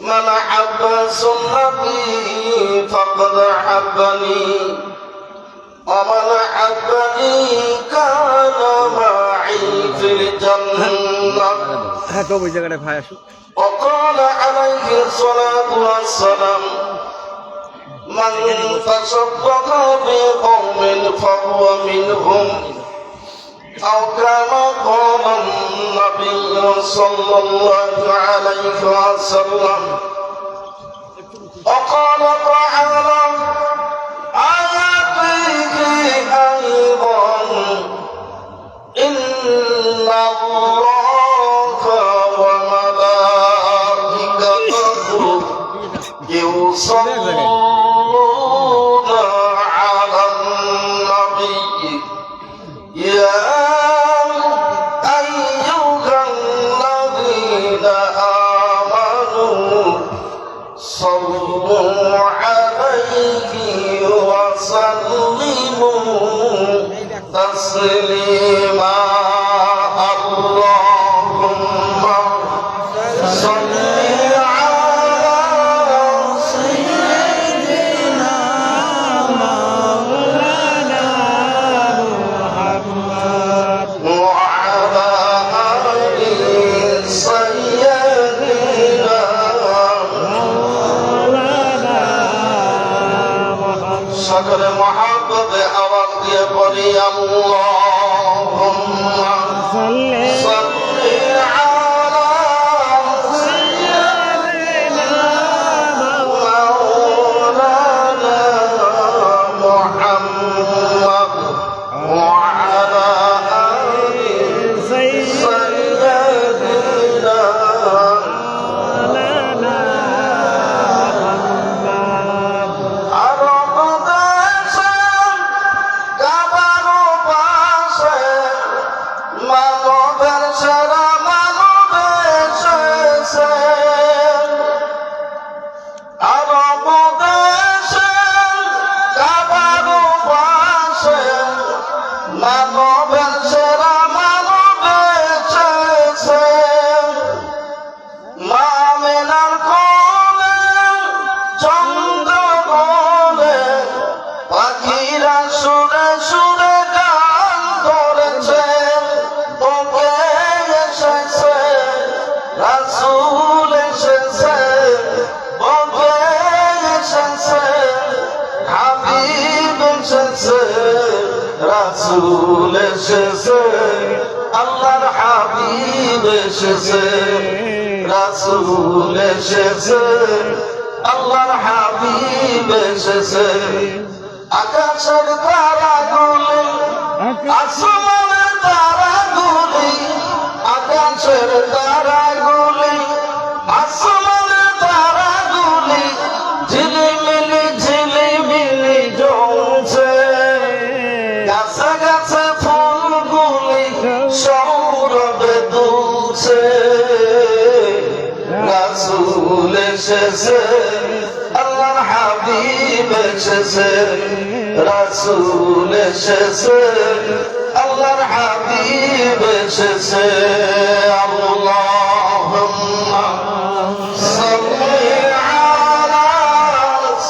من أحب سنتي فقد أحبني ومن أحبني كان معي في الجنة. وقال عليه الصلاة والسلام من تشبه بقوم فهو منهم أو كما قال النبي صلى الله عليه وسلم. وقال تعالى آياته أيضا إن الله وملائكته يصلون على النبي يا أيها الذين آمنوا صلوا عليه وسلموا تسليما. اللهم صل على سيدنا مولانا محمد وعلى آل سيدنا مولانا محمد. সকল মহব্বতে আওয়াজ দিয়ে বলি আল্লাহুম্মা সাল্লি রাসূল এসেছে আল্লাহর হাবিব এসেছে রাসূল এসেছে আল্লাহর হাবিব এসেছে। আকাশের তারাগুলি আসমানের তারাগুলি আকাশের তারাগুলি আসমানের তারাগুলি ঝিলিমিলি ঝিলিমিলি জ্বলছে। গাছে গাছে ফুলগুলি সৌরভে দুলছে। রাসূল এসেছে আল্লাহর হাবিব এসেছে রাসূল এসেছে আল্লাহর হাবিব এসেছে। আল্লাহুম্মা সাল্লি আলা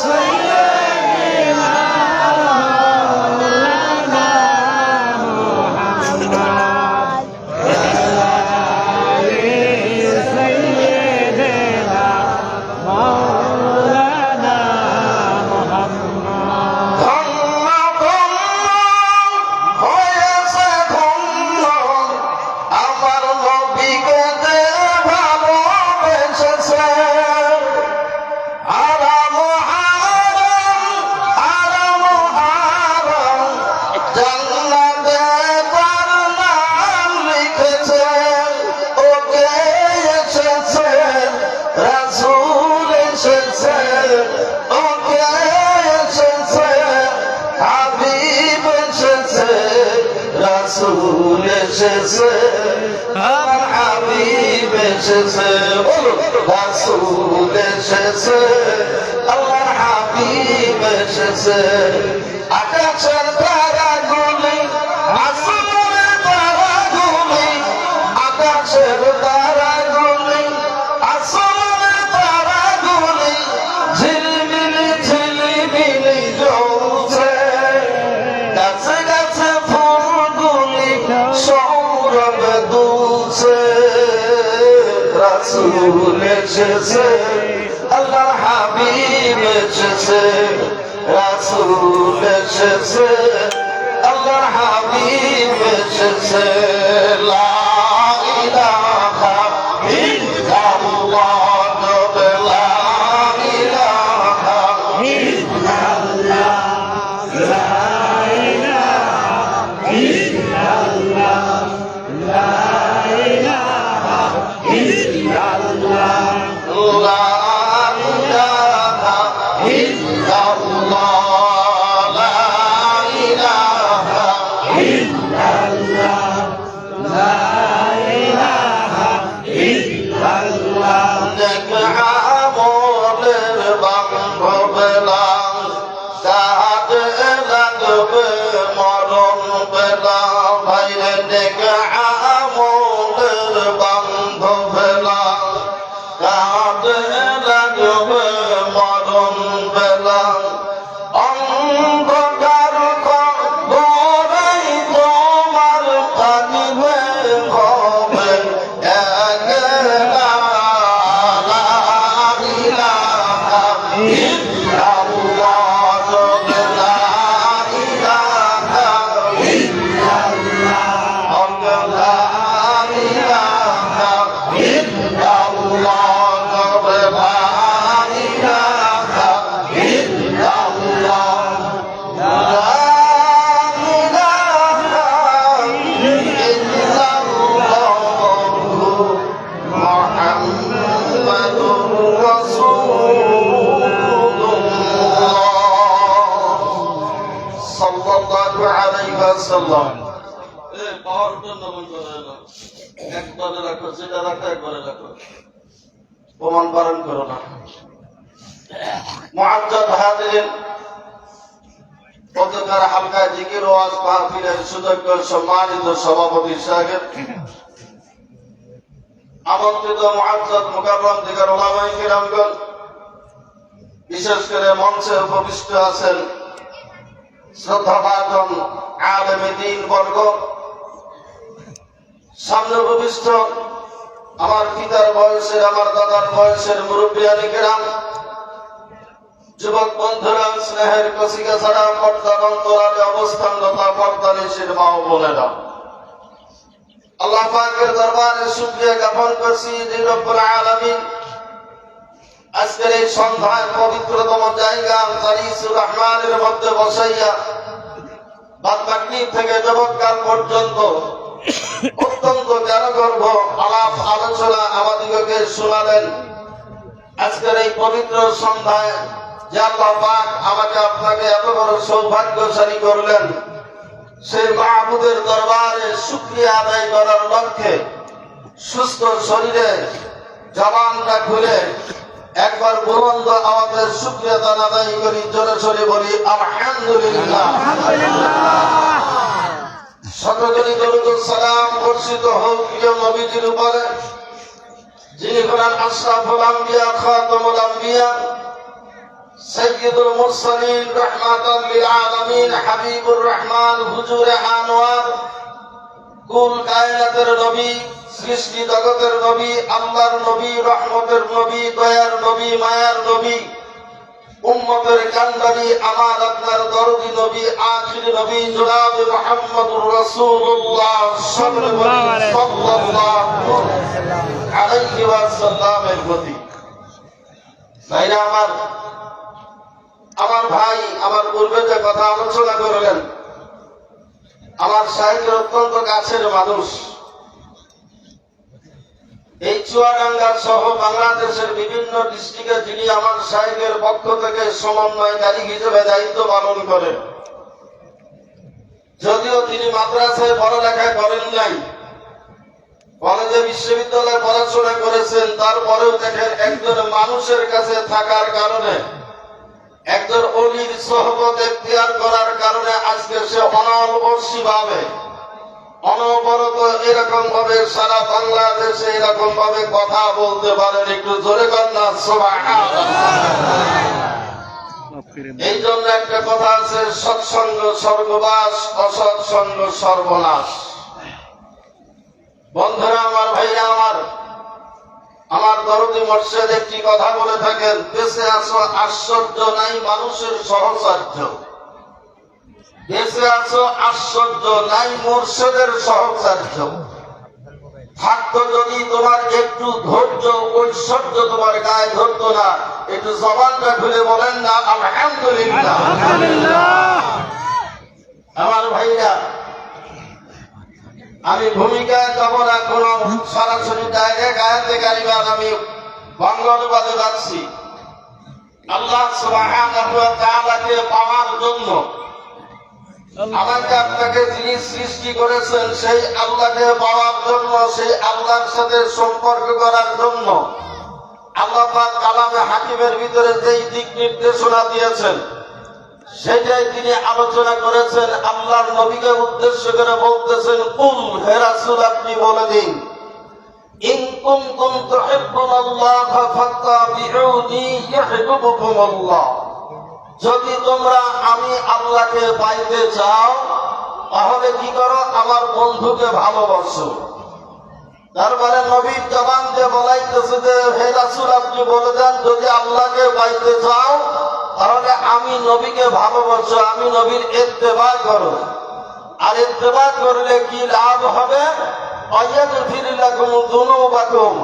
সাইয়্যিদিনা মাওলানা মুহাম্মদ ওয়া আলি সাইয়্যিদিনা মাওলানা মুহাম্মদ। ধন্য ধন্য হয়েছে ধন্য আমার নবীকে ভালোবেসেছে। আরাম আরাম আরাম জান্নাতে তার নাম লিখেছে। ওকে এসেছে রাসূল এসেছে ওকে এসেছে হাবিব এসেছে রাসূল এসেছে আমার হাবিব এসেছে রাসূল এসেছে আল্লাহর হাবিব এসেছে। আকাশের তারাগুলি আসমানের তারাগুলি আকাশের তারাগুলি আসমানের তারা রাসূল এসেছে আল্লাহর হাবিব এসেছে রাসূল এসেছে আল্লাহর হাবিব এসেছে লা ইলাহা ইল্লাল্লাহ লা ইলাহা ইল্লাল্লাহ লা ইলাহা ইল্লাল্লাহ লা ইলাহা ইল্লাল্লাহ লা ইলাহা ইল্লাল্লাহ লা ইলাহা ইল্লাল্লাহ লা ইলাহা ইল্লাল্লাহ দেখা আমলের বান্ধবেলা কাজে লাগবে মরণ বেলা ভাইরে দেখা আমলের বান্ধবেলা কাজে লাগবে মরণ বেলা অন্ধকার ঘরেই তোমার কাঁদিবে হবে একলা লা ইলাহা ইল্লাল্লাহ লা ইলাহা ইল্লাল্লাহ লা ইলাহা ইল্লাল্লাহ লা ইলাহা ইল্লাল্লাহ লা ইলাহা ইল্লাল্লাহ মুহাম্মাদুর রাসূলুল্লাহ সাল্লাল্লাহু আলাইহি ওয়াসাল্লাম পাওয়ার জন্য বন্ধ হয় না একবারে রাখো যেটা রাখো একবারে রাখো প্রমাণ বারণ করো না মুআজ্জাদ হাজিরিন পত্রিকার হালকা জিকির ওয়াজ মাহফিলের সুযোগ্য সম্মানিত সভাপতি সাহেব আমন্ত্রিত মুআজ্জাদ মুকাররম দিগার উলামায়ে কিরামগণ বিশেষ করে মঞ্চে উপবিষ্ট আছেন শ্রদ্ধাভাজন আলেমে দ্বীন বর্গ সামনে উপবিষ্ট আমার পিতার বয়সের আমার দাদার বয়সের মুরব্বিয়ানে কেরাম যুবক বন্ধুরা স্নেহের কসিকা ছাড়া পর্দার অন্তরালে অবস্থানরতা পর্দানিশীর মা ও বোনেরা আল্লাহ পাকের দরবারে শুকরিয়া জ্ঞাপন করছি যে রব্বুল আলামিন আজকের এই সন্ধ্যায় পবিত্রতম জায়গা জালিসুর রহমানের মধ্যে বসাইয়া বাদবাকি থেকে যুবককাল পর্যন্ত অত্যন্ত জ্ঞানগর্ভ আলাপ আলোচনা আমাদিগকে শোনালেন আজকের এই পবিত্র সন্ধ্যায় যে আল্লাহ পাক আমাকে আপনাকে এত বড় সৌভাগ্যশালী করলেন সেই মাহবুবের দরবারে শুকরিয়া আদায় করার লক্ষ্যে সুস্থ শরীরে জবানটা খুলে একবার বুলন্দ আওয়াজের শুকরিয়া আদায় করি জোরে সোরে বলি আলহামদুলিল্লাহ সকলকে দরুদ ও সালাম বর্ষিত হোক প্রিয় নবীজির উপরে যিনি হলেন আশরাফুল আম্বিয়া খাতামুল আম্বিয়া সাইয়্যিদুল মুরসালিন রাহমাতাল লিল আলামিন হাবিবুর রহমান হুজুরে আনোয়ার কুল কায়নাতের নবী সৃষ্টি জগতের নবী আল্লাহর নবী রহমতের নবী দয়ার নবী মায়ার নবী উম্মতের কান্ডারি আমার আপনার দরদি নবী আখির নবী জনাবে মুহাম্মদুর রাসূলুল্লাহ সাল্লাল্লাহু আলাইহি ওয়াসাল্লামের প্রতি ভাইরা আমার ভাই আমার পূর্বে যে কথা আলোচনা করলেন আমার সাহিত্যের অত্যন্ত কাছের মানুষ এই চুয়াডাঙ্গা সহ বাংলাদেশের বিভিন্ন ডিস্ট্রিক্টে যিনি আমার সাহেবের পক্ষ থেকে সমন্বয়কারী হিসেবে দায়িত্ব পালন করেন যদিও তিনি মাদ্রাসায় পড়ালেখা করেন নাই কলেজে বিশ্ববিদ্যালয়ে পড়াশোনা করেছেন তারপরেও দেখেন একজন মানুষের কাছে থাকার কারণে একজন অলির সোহবত এখতিয়ার করার কারণে আজকে সে অনাবশ্যী ভাবে অনবরত এরকম ভাবে সারা বাংলাদেশে এরকম ভাবে কথা বলতে পারেন একটু জোরে কন্যা এই জন্য একটা কথা আছে সৎসঙ্গ স্বর্গবাস অসৎসঙ্গ সর্বনাশ বন্ধুরা আমার ভাইরা আমার আমার দরদি মোর্শেদ একটি কথা বলে থাকেন, বেঁচে আছো আশ্চর্য নাই মানুষের সহচর্য, বেঁচে আছো আশ্চর্য নাই মোর্শেদের সহচর্য। থাকতো যদি তোমার একটু ধৈর্য ঐশ্বর্য তোমার গায়ে ধরতো না, একটু জবানটা খুলে বলেন না আলহামদুলিল্লাহ। আমার ভাইরা, আমি ভূমিকায় যাব না, কোন সরাসরি জায়গায় গায়াতে কারিবার আমি বাংলা অনুবাদে যাচ্ছি। আল্লাহ সুবহানাহু ওয়া তাআলাকে পাওয়ার জন্য আমাকে আপনাকে যিনি সৃষ্টি করেছেন সেই আল্লাহকে পাওয়ার জন্য, সেই আল্লাহর সাথে সম্পর্ক করার জন্য আল্লাহ পাক কালামে হাকিমের ভিতরে যেই দিক নির্দেশনা দিয়েছেন সেটাই তিনি আলোচনা করেছেন। আল্লাহর নবীকে উদ্দেশ্য করে বলতেছেন, কুল হে রাসূল আপনি বলে দিন, ইন কুনতুম তুহিব্বুনাল্লাহ ফাত্তাবিউনি ইউহিব্বুকুমুল্লাহ, যদি তোমরা আমি আল্লাহকে পাইতে চাও তাহলে কি করো, আমার বন্ধুকে ভালোবাসো। তারপরে নবীর জবান দিয়ে বলাইতেছে যে হে রাসূল আপনি বলে দেন, যদি আল্লাহকে পাইতে চাও তাহলে আমি নবীকে ভালোবাসো, আমি নবীর ইত্তেবা করো। আর ইত্তেবা করলে কি লাভ হবে, আয়াগফির লাকুম যুনুবাকুম,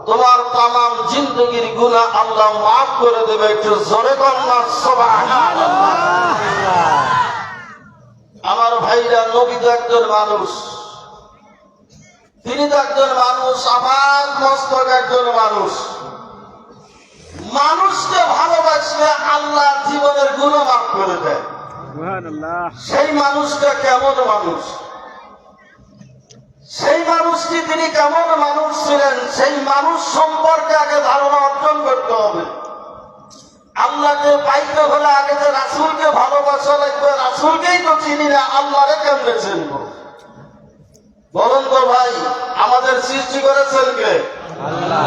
তোমার তামাম জিন্দেগীর গুনাহ আল্লাহ মাফ করে দেবে। একটু জোরে কন্যা সুবহানাল্লাহ। আমার ভাইরা, নবী তো একজন মানুষ, তিনি তো একজন মানুষ, আমার মস্তক একজন মানুষ। মানুষকে ভালোবাসলে আল্লাহ জীবনের গুনাহ মাফ করে দেয়। সেই মানুষটা কেমন মানুষ, সেই মানুষটি তিনি কেমন মানুষ ছিলেন, সেই মানুষ সম্পর্কে আগে ধারণা অর্জন করতে হবে। আল্লাহকে পাইতে হলে আগে যে রাসূলকে ভালোবাসা লাগবে, রাসূলকেই তো চিনি না, আল্লাহরে কেমনে চিনব? বলুন তো ভাই, আমাদের সৃষ্টি করেছেন কে? আল্লাহ।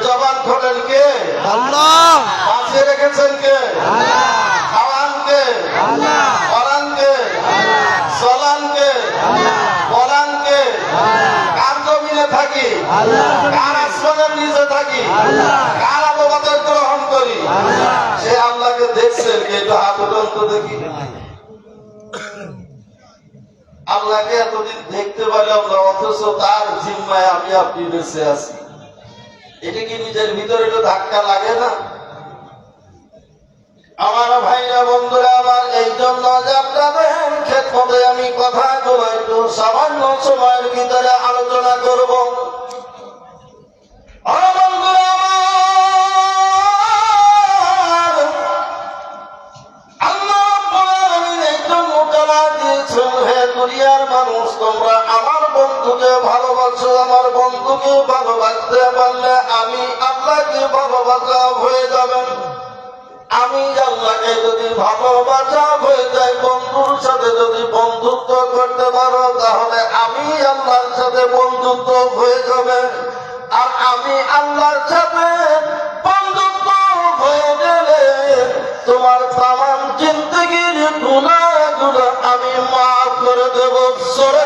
জবান খোলেন কে? আল্লাহ। বাঁচিয়ে রেখেছেন কে? আল্লাহ। খাওয়ান কে? আল্লাহ। পরান কে? আল্লাহ। চলান কে? আল্লাহ। বলান কে? আল্লাহ। কার জমিনে থাকি? আল্লাহ। কার আসমানের নিচে থাকি? আল্লাহ। কার আবাদত গ্রহণ করি? আল্লাহ। সে আল্লাহকে দেখছেন কে? একটু হাত উঠান তো দেখি। আল্লাহকে এতদিন দেখতে পারি আমরা, অথচ তার জিম্মায় আমি আপনি বেঁচে আছি। এটা কি নিজের ভিতরে একটু ধাক্কা লাগে না? আমার ভাইরা, বন্ধুরা আমার, এই জন্য যে আপনাদের ক্ষেত্রে আমি কথাগুলো একটু সামান্য সময়ের ভিতরে আলোচনা করব। বন্ধুরা আমার, আল্লাহ রাব্বুল আলামিন এই জন্য বলা দিয়েছেন, হে দুনিয়ার মানুষ, তোমরা আমার বন্ধুকে ভালোবাসো। আমার বন্ধুকে ভালোবাসতে পারলে আমি আল্লাহকে ভালোবাসা হয়ে যাবেন। আমি আল্লাহকে যদি ভালোবাসা হয়ে যায়, বন্ধুর সাথে যদি বন্ধুত্ব করতে পারো তাহলে আমি আল্লাহর সাথে বন্ধুত্ব হয়ে যাবে। আর আমি আল্লাহর সাথে বন্ধুত্ব হয়ে গেলে তোমার তামাম জিন্দেগীর গুনাহগুলো আমি মাফ করে দেব। সূরা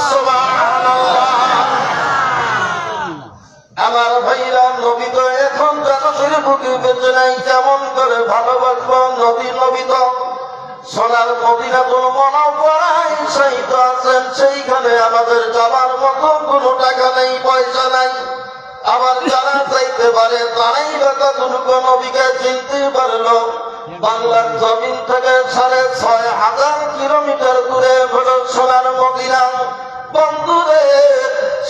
সুবহানাল্লাহ। আমার ভাইরা, নবী তো এখন জগতের বুকে বেঁচে নাই, কেমন করে ভালোবাসবো? নবী তো সোনার মদিনাতুল মুনাওয়ারায় শহীদ আছেন, সেইখানে আমাদের যাবার মতো কোনো টাকা নেই, পয়সা নাই। আবার যারা চাইতে পারে তারাই বা কতটুকু নবীকে চিনতে পারলো। বাংলার জমিন থেকে ৬,৫০০ কিলোমিটার দূরে হলো সোনার মদিনা। বন্ধুরে,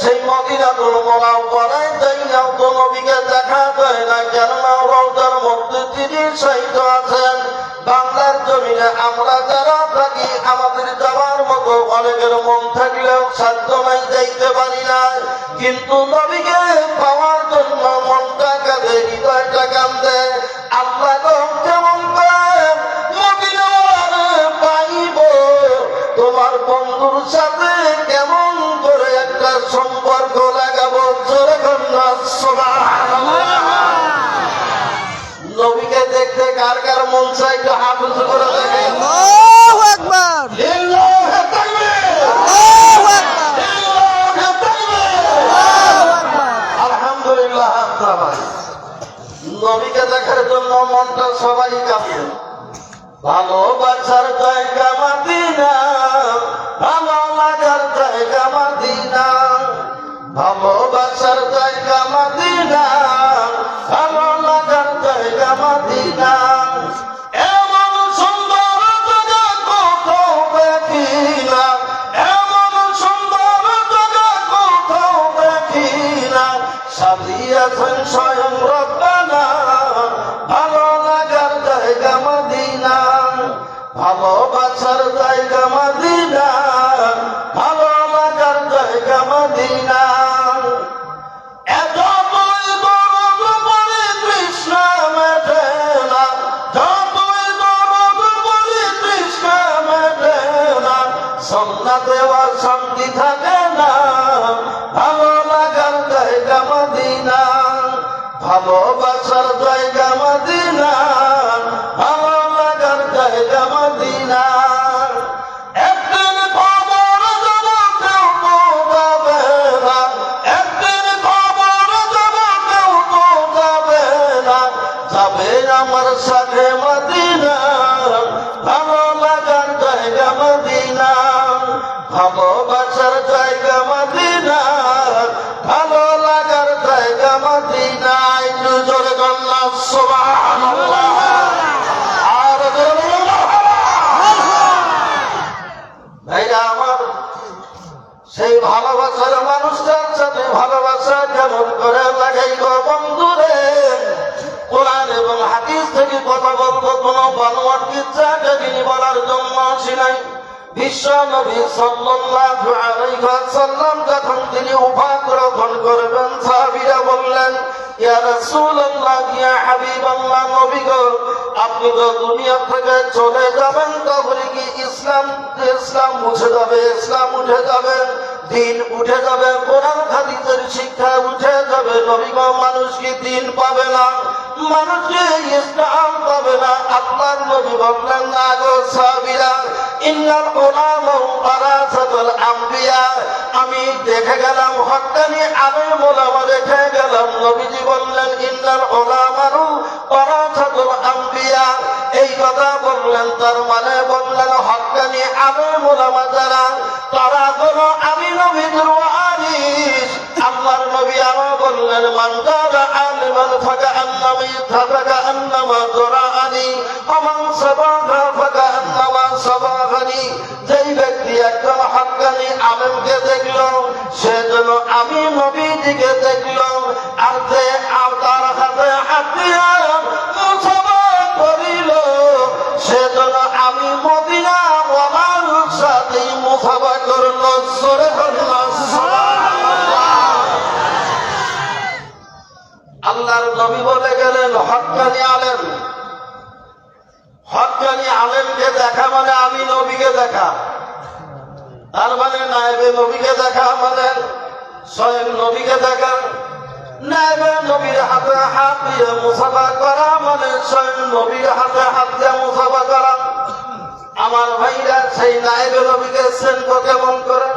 সেই মদিনাতুল মুনাওয়ারায় যাই না তো নবীকে দেখা যায় না, কেননা রওজার মধ্যে তিনি শহীদ আছেন। বাংলার জমিনে আমরা যারা থাকি, আমাদের যাওয়ার মতো অনেকের মন থাকলেও সাধ্য নাই, যাইতে পারি না। কিন্তু নবীকে পাওয়ার জন্য মনটা কাঁদে, হৃদয়টা কাঁদে। আল্লাহ কেমন মদিনাওয়ালারে পাইব, তোমার বন্ধুর সাথে কেমন করে একটা সম্পর্ক লাগাবো? জোরে কন্যা সুবহানাল্লাহ। নবীকে দেখতে কার কার মন চাই? একটু হাত উঁচু করে দেখেন। আল্লাহু আকবার, লিল্লাহি তাকবীর, আল্লাহু আকবার, লিল্লাহি তাকবীর, আল্লাহু আকবার। আলহামদুলিল্লাহ। না ভাই, নবীকে দেখার জন্য মনটা সবাই কাঁপে। ভালোবাসার জায়গা মদিনা, ভালো লাগার জায়গা মদিনা, ভালোবাসার জায়গা মদিনা, ভালো লাগার জায়গা মদিনা। এমন সুন্দর জায়গা কোথাও দেখি না, এমন সুন্দর জায়গা কোথাও দেখি না, সাজিয়েছেন স্বয়ং রব্বানা, ভালো লাগার জায়গা মদিনা, ভালোবাসার জায়গা মদিনা, ভালো লাগার জায়গা মদিনা। যতই দরদ পড়ি তৃষ্ণা মেটে না, যতই দরদ পড়ি তৃষ্ণা মেটে না, সুন্নাতে আর শান্তি থাকে না, ভালো লাগার জায়গা মদিনা, ভালোবাসার জায়গা মদিনা, ভালো লাগার জায়গা মদিনা। একদিন খবর দেব কেউ তো যাবে না, একদিন খবর দেব কেউ তো যাবে না, যাবে আমার সাথে মদিনা, ভালো লাগার জায়গা মদিনা, ভালোবাসার জায়গা মদিনা, ভালো লাগার জায়গা মদিনা। একটু জোরে বললাম সুবহানাল্লাহ, আর জোরে বললাম ভাইরা আমার। সেই ভালোবাসার মানুষটার সাথে ভালোবাসা কেমন করে লাগাইব বন্ধুরে? কোরআন এবং হাদিস থেকে কথা বলবো, কোনো বানোয়াট কিচ্ছা কাহিনী বলার জন্য আসি নাই। বিশ্ব নবী সাল্লাল্লাহু আলাইহি ওয়াসাল্লাম যখন তিনি উফা গ্রহণ করবেন, সাহাবীরা বললেন, ইয়া রাসূলুল্লাহ, ইয়া হাবিবাল্লাহ, নবী গো, আপনি তো দুনিয়া থেকে চলে যাবেন, তাহলে কি ইসলাম মুছে যাবে? ইসলাম উঠে যাবে, দিন উঠে যাবে, কোরআন হাদিসের শিক্ষা উঠে যাবে। নবী গো, মানুষ কি দিন পাবে না? মানুষ কি ইসলাম পাবে না? আল্লাহর নবী বললেন, না গো সাহাবীরা, ইন্নাল উলামা ওয়ারাসাতুল আমবিয়া, আমি দেখে গেলাম হক্কানি আলেম ওলামা দেখে গেলাম। নবীজি বললেন, ইন্নাল উলামা ওয়ারাসাতুল আমবিয়া, এই কথা বললেন, তার মানে বললেন হক্কানি আলেম ওলামা যারা, তারা হলো আমি নবীর ওয়ারিস। আল্লাহর নবী আরো বললেন, মান যারা আলিমান ফাকান্নামা ফাকান্নামা যরাআনি ওয়া মান সাবাগা ফাকান্নামা সাবাগানি। যেই ব্যক্তি একজন হক্কানি আলেমকে দেখল, সেজন্য আমি নবীজিকে দেখল, আর যে তার হাতে হাত দিয়া মুসাফা করিল, সেজন্য আমি মদিনা ওয়ালার সাথে মুসাফা করল। জোরে বললাম সুবহানাল্লাহ। আল্লাহর নবী বলে গেলেন, হক্কানি আলেম, হক্কানি আলেমকে দেখা মানে আমি নবীকে দেখা। তার মানে নায়েবে নবীকে দেখা মানে স্বয়ং নবীকে দেখা। নায়েবে নবীর হাতে হাত দিয়ে মুসাফা করা মানে স্বয়ং নবীর হাতে হাত দিয়ে মুসাফা করা। আমার ভাইরা, সেই নায়েবে নবীকে চেনব কেমন করে?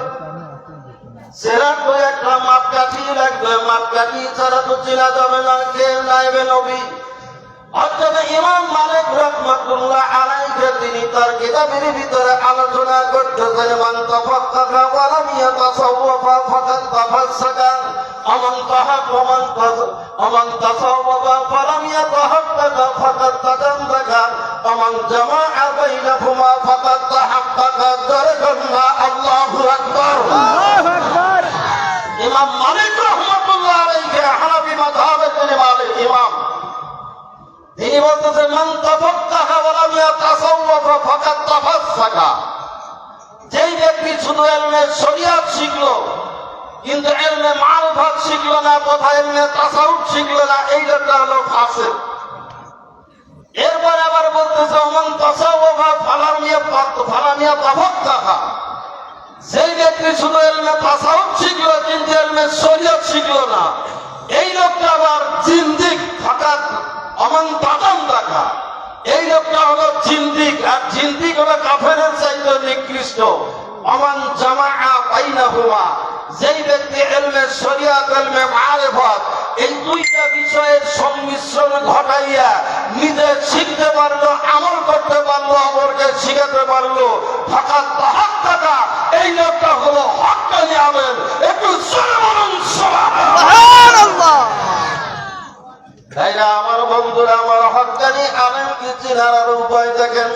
চেনার তো একটা মাপকাঠি লাগবে, মাপকাঠি ছাড়া তো চেনা যাবে না কে নায়েবে নবী। অর্থাৎ ইমাম মালিক রাহমাতুল্লাহ আলাইহি তিনি তার কিতাবের ভিতরে আলোচনা করতেছেন, মান তাফাক্কাহা ওয়া লাম ইয়াতাসাওয়াফা ফাকাদ তাফাসসাকা, আমান তাসাওয়াফা ফালাম ইয়াতাহাক্কাকা ফাকাদ তাজান্দাকা, আমান জামাআ বাইনাহুমা ফাকাদ তাহাক্কাকা। দরগাল্লাহ, আল্লাহু আকবার, আল্লাহু আকবার। ইমাম মালিক রাহমাতুল্লাহ আলাইহি হানাফি মাযহাবের তিনি মালিক ইমাম, তিনি বলতেছেন, মান তাফাক্কাহা ওয়া লাম ইয়াতাসাওয়াফা ফাকাদ তাফাসসাকা। যেই ব্যক্তি শুধু ইলমে শরিয়াত শিখলো কিন্তু ইলমে মারিফাত শিখলো না, তথা ইলমে তাসাউফ শিখলো না, এই লোকটা হলো ফাসিক। এরপরে আবার বলতেছে, মান তাসাওয়াফা ফালাম ইয়াতাফাক্কাহা। যেই ব্যক্তি শুধু ইলমে তাসাউফ শিখলো কিন্তু ইলমে শরিয়াত শিখলো না, এই লোকটা আবার জিন্দিক। ফাকাদ আমান তাজান্দাকা, এই লোকটা হলো জিন্দিক, আর জিন্দিক হলো কাফেরের চাইতে নিকৃষ্ট। আমান জামাআ বাইনাহুমা, যেই ব্যক্তি ইলমে শরিয়াত ইলমে মারিফত এই দুইটা বিষয়ের সংমিশ্রণ ঘটাইয়া নিজে শিখতে পারলো, আমল করতে পারলো, অপরকে শিখাতে পারলো, ফাকাত তাহাক্কাকা, এই লোকটা হলো হক্কানি আলেম। একটু জোরে বলুন সুবহানাল্লাহ। তাই না আমার বন্ধুরা, আমার হক্কানি আলেমকে চিনার উপায় দেখেন।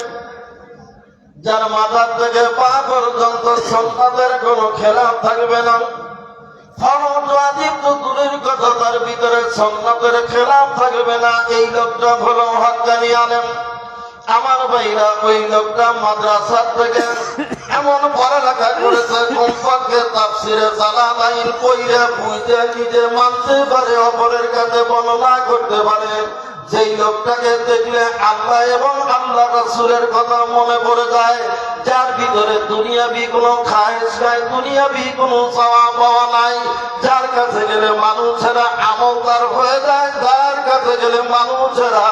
যার মাথার থেকে পা পর্যন্ত সুন্নাতের কোনো খেলাফ থাকবে না, ফরজ ওয়াজিব তো দূরের কথা, তার ভিতরে সুন্নাতের খেলাফ থাকবে না, এই লোকটা হলো হক্কানি আলেম। আমার ভাইরা, ওই লোকটা মাদ্রাসা থেকে এমন পড়ালেখা করেছে, কমপক্ষে তাফসিরে জালালাইন পড়ে বুঝে নিজে মানতে পারে, অপরের কাছে বর্ণনা করতে পারে। যেই লোকটাকে দেখলে আল্লাহ এবং আল্লাহ রাসূলের কথা মনে পড়ে যায়, যার ভিতরে দুনিয়াবি কোনো খায়েশ নাই, দুনিয়াবি কোনো চাওয়া পাওয়া নাই, যার কাছে গেলে মানুষেরা আমলদার হয়ে যায়, যার কাছে গেলে মানুষেরা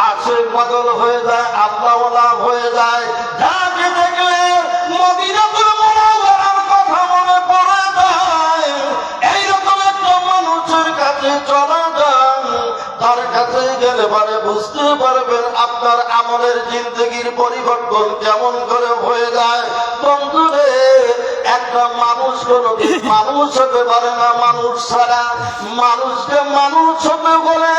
আশিক বদল হয়ে যায়, আল্লাহওয়ালা হয়ে যায়, যাকে দেখলে মদিনাতুল মুনাওয়ারার কথা মনে পড়ে যায়, এইরকম একটা মানুষের কাছে চলা যান, তার কাছে গেলে পরে বুঝতে পারবেন আপনার আমলের জিন্দেগির পরিবর্তন কেমন করে হয়ে যায়। বন্ধুরে, একটা মানুষ কোনদিন মানুষ হতে পারে না মানুষ ছাড়া। মানুষকে মানুষ হতে বলে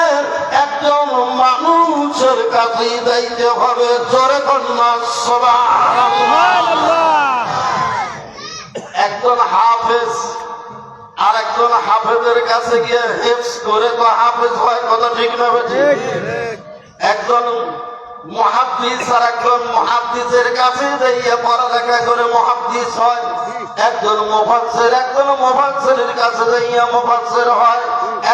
একজন মানুষের কাছেই যাইতে হবে। জোরে কন্যা সুবহানাল্লাহ। একজন হাফেজ আর একজন হাফেজের কাছে গিয়ে হেফজ করে তো হাফেজ হয়, কথা ঠিক না ঠিক? একজন মুহাদ্দিস আর একজন মুহাদ্দিসের কাছে যাইয়া পড়ালেখা করে মুহাদ্দিস হয়, একজন মুফাসসির একজন মুফাসসিরের কাছে যাইয়া মুফাসসির হয়,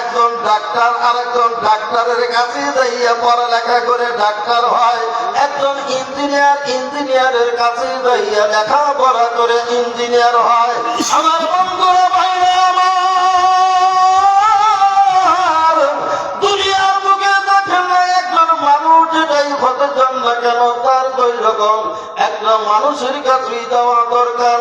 একজন ডাক্তার আর একজন ডাক্তারের কাছে যাইয়া পড়ালেখা করে ডাক্তার হয়, একজন ইঞ্জিনিয়ার ইঞ্জিনিয়ারের কাছে যাইয়া লেখাপড়া করে ইঞ্জিনিয়ার হয়। আমার বন্ধুরা, ভাইরা আমার, দুনিয়ার বুকে দেখেন না একজন মানুষ যেটাই হতে চান না কেন, তার দুই রকম। একটা মানুষের কাছে যাওয়া দরকার,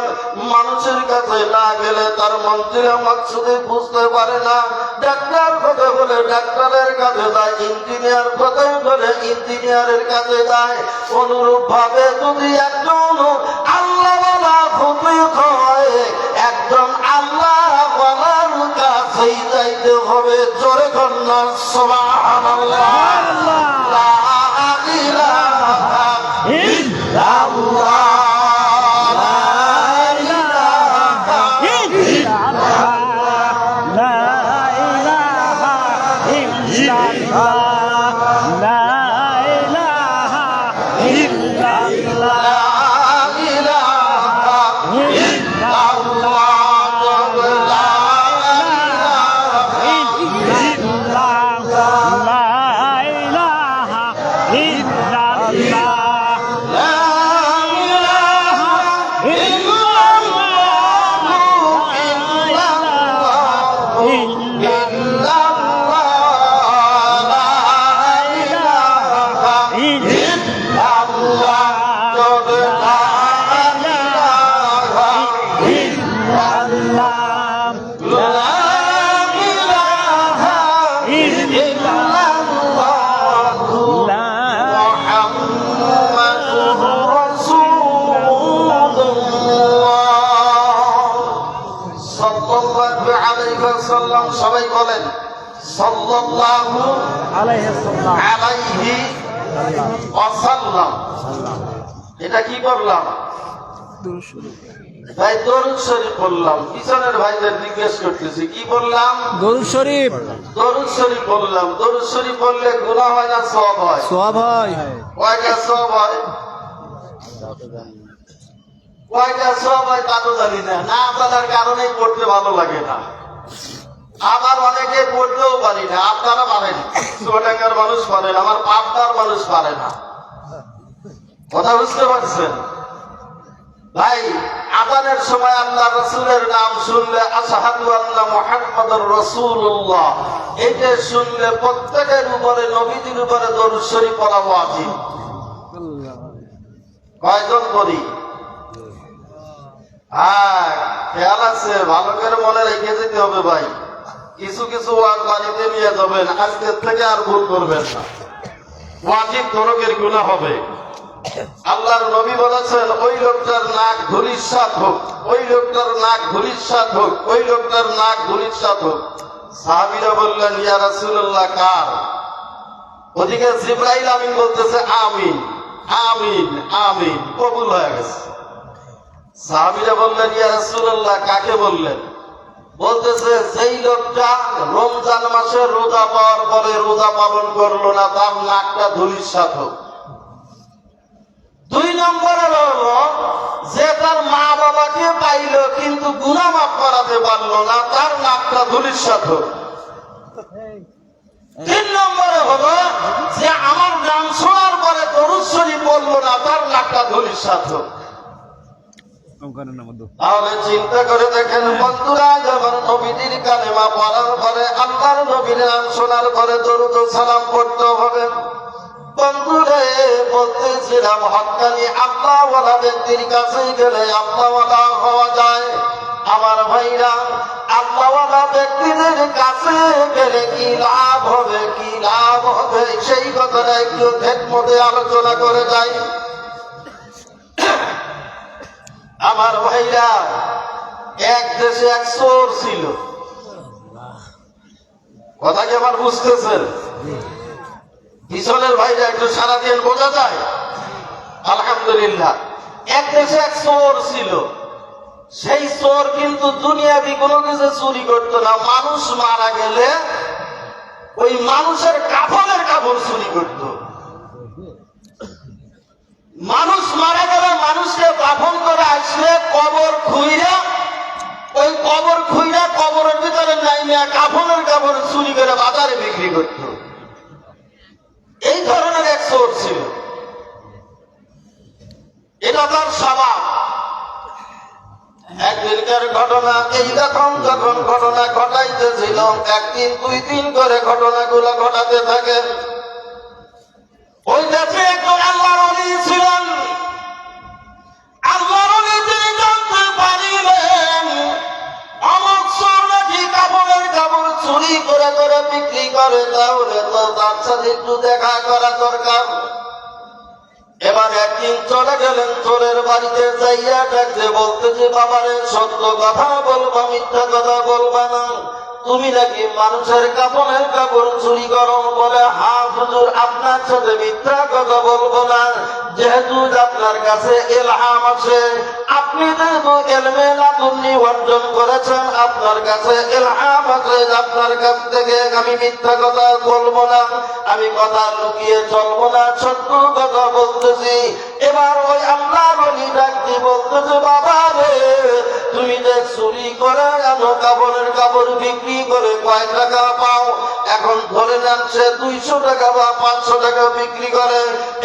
মানুষের কাছে না গেলে তার মন্ত্রীরা মাকসুদে বুঝতে পারে না। ডাক্তার কথা বলে ডাক্তারের কাছে যায়, ইঞ্জিনিয়ার কথা বলে ইঞ্জিনিয়ারের কাছে যায়। অনুরূপ ভাবে যদি একজন আল্লাহওয়ালা হতে হয়, একজন আল্লাহওয়ালার কাছেই যাইতে হবে। জোরে কন্যা সুবহানাল্লাহ। লা ইলাহা ইল্লাল্লাহ। সবাই বলেন সাল্লাল্লাহু আলাইহি ওয়াসাল্লাম। এটা কি করলাম ভাই? দরুদ শরীফ বললাম। পিছনের ভাইদের জিজ্ঞেস করতেছি কি বললাম? দরুদ শরীফ। দরুদ শরীফ বললাম। দরুদ শরীফ বললে গুনাহ হয় না সওয়াব হয়? সওয়াব হয়। কয়টা সওয়াব হয়? কয়টা সওয়াব হয় তা তো জানি না, না জানার কারণেই পড়তে ভালো লাগে না। আবার অনেকে পড়তেও পারি না। আপনারা পারেন, চুয়াডাঙ্গার মানুষ পারেন, আমার পাবনার মানুষ পারে না। কথা বুঝতে পারছেন ভাই? আযানের সময় আল্লাহ রাসূলের নাম শুনলে আশহাদু আন্না মুহাম্মাদুর রাসূলুল্লাহ, এটা শুনলে প্রত্যেকের উপরে নবীজির উপরে দরুদ শরীফ পড়া ওয়াজিব। কয়জন করি? খেয়াল আছে, ভালো করে মনে রেখে যেতে হবে ভাই। কিছু কিছু ওয়াজ বাড়িতে নিয়ে যাবেন, আজকের থেকে আর ভুল করবেন না, ওয়াজিব তরকের গুনাহ হবে। আল্লাহর নবী বলেছেন, ওই লোকটার নাক ধূলিসাৎ হোক, ওই লোকটার নাক ধূলিসাৎ হোক, ওই লোকটার নাক ধূলিসাৎ হোক। সাহাবীরা বললেন, ইয়া রাসূলুল্লাহ, কার? ওদিকে জিবরাইল আমিন বলতেছে, আমিন আমিন আমিন, কবুল হয়ে গেছে। সাহাবীরা বললেন, ইয়া রাসূলুল্লাহ, কাকে বললেন? বলতেছে, যেই লোকটা রমজান মাসে রোজা পাওয়ার পরে রোজা পালন করলো না, তার নাকটা ধূলিসাৎ হোক। 2 নম্বরে হলো, যে তার মা বাবাকে পাইল কিন্তু গুনাহ মাফ করাতে পারলো না, তার নাকটা ধূলিসাৎ হোক। 3 নম্বরে হলো, যে আমার নাম শোনার পরে দরুদ শরীফ পড়লো না, তার নাকটা ধূলিসাৎ হোক। তাহলে চিন্তা করে দেখেন বন্ধুরা, যখন নবীজির কালেমা পড়ার পরে, আল্লাহর নবীর নাম শোনার পরে দরুদ ও সালাম পড়তে হবে। বন্ধুরে, বলতেছিলাম, হক্কানি আল্লাহওয়ালা ব্যক্তির কাছে গেলে আল্লাহওয়ালা হওয়া যায়। আমার ভাইরা, আল্লাহওয়ালা ব্যক্তিদের কাছে গেলে কি লাভ হবে, কি লাভ হবে, সেই কথাটা একটু খেদমতে আলোচনা করে যাই। আমার ভাইরা, এক দেশে এক চোর ছিল। কথা কি আমার বুঝতেছেন? পিছনের ভাইরা একটু সারাদিন বোঝা যায়? আলহামদুলিল্লাহ। এক দেশে এক চোর ছিল। সেই চোর কিন্তু দুনিয়াবি কোনো কিছু চুরি করতো না। মানুষ মারা গেলে ওই মানুষের কাফনের কাপড় চুরি করত। মানুষ মারা গেলে মানুষকে দাফন করে আসলে কবর খুইরা, ওই কবর খুইরা কবরের ভিতরে নাইমিয়া কাফনের কাপড় চুরি করে বাজারে বিক্রি করত। এই ধরনের এক চোর ছিল। এটা তার স্বভাব। একদিনকার ঘটনা, এই রকম যখন ঘটনা ঘটাইতেছিল, 1 দিন 2 দিন করে ঘটনাগুলো ঘটাতে থাকে। ওই দেশে একজন আল্লাহর ওলি ছিলেন। আল্লাহর ওলি তিনি জানতে পারিলেন অমুক চোর নাকি কাপড়ের কাপড় চুরি করে করে বিক্রি করে, তাহলে তো তার সাথে একটু দেখা করা দরকার। এবার একদিন চলে গেলেন চোরের বাড়িতে, যাইয়া ডাকতে বলতে যে, বাবারে, সত্য কথা বলবা, মিথ্যা কথা বলবা না। তুমি নাকি মানুষের কাফনের কাপড় চুরি করো। বলে, হ্যাঁ হুজুর, আপনার সাথে মিথ্যা কথা বলবো না। যেহেতু আপনার কাছে ইলহাম আছে, আপনি যেহেতু ইলমে লাদুন্নি অর্জন করেছেন, আপনার কাছে ইলহাম আছে, আপনার কাছ থেকে আমি মিথ্যা কথা বলবো না, আমি কথা লুকিয়ে চলবো না, সত্য কথা বলতেছি। এবার ওই আল্লাহর ওলি ডাকতে বলতেছে, বাবা রে, তুমি যে চুরি করে আনো কাপড়ের কাপড় বিক্রি করে কয় টাকা পাও? এখন ধরে নেন সে 200 টাকা বা 500 টাকা বিক্রি করে।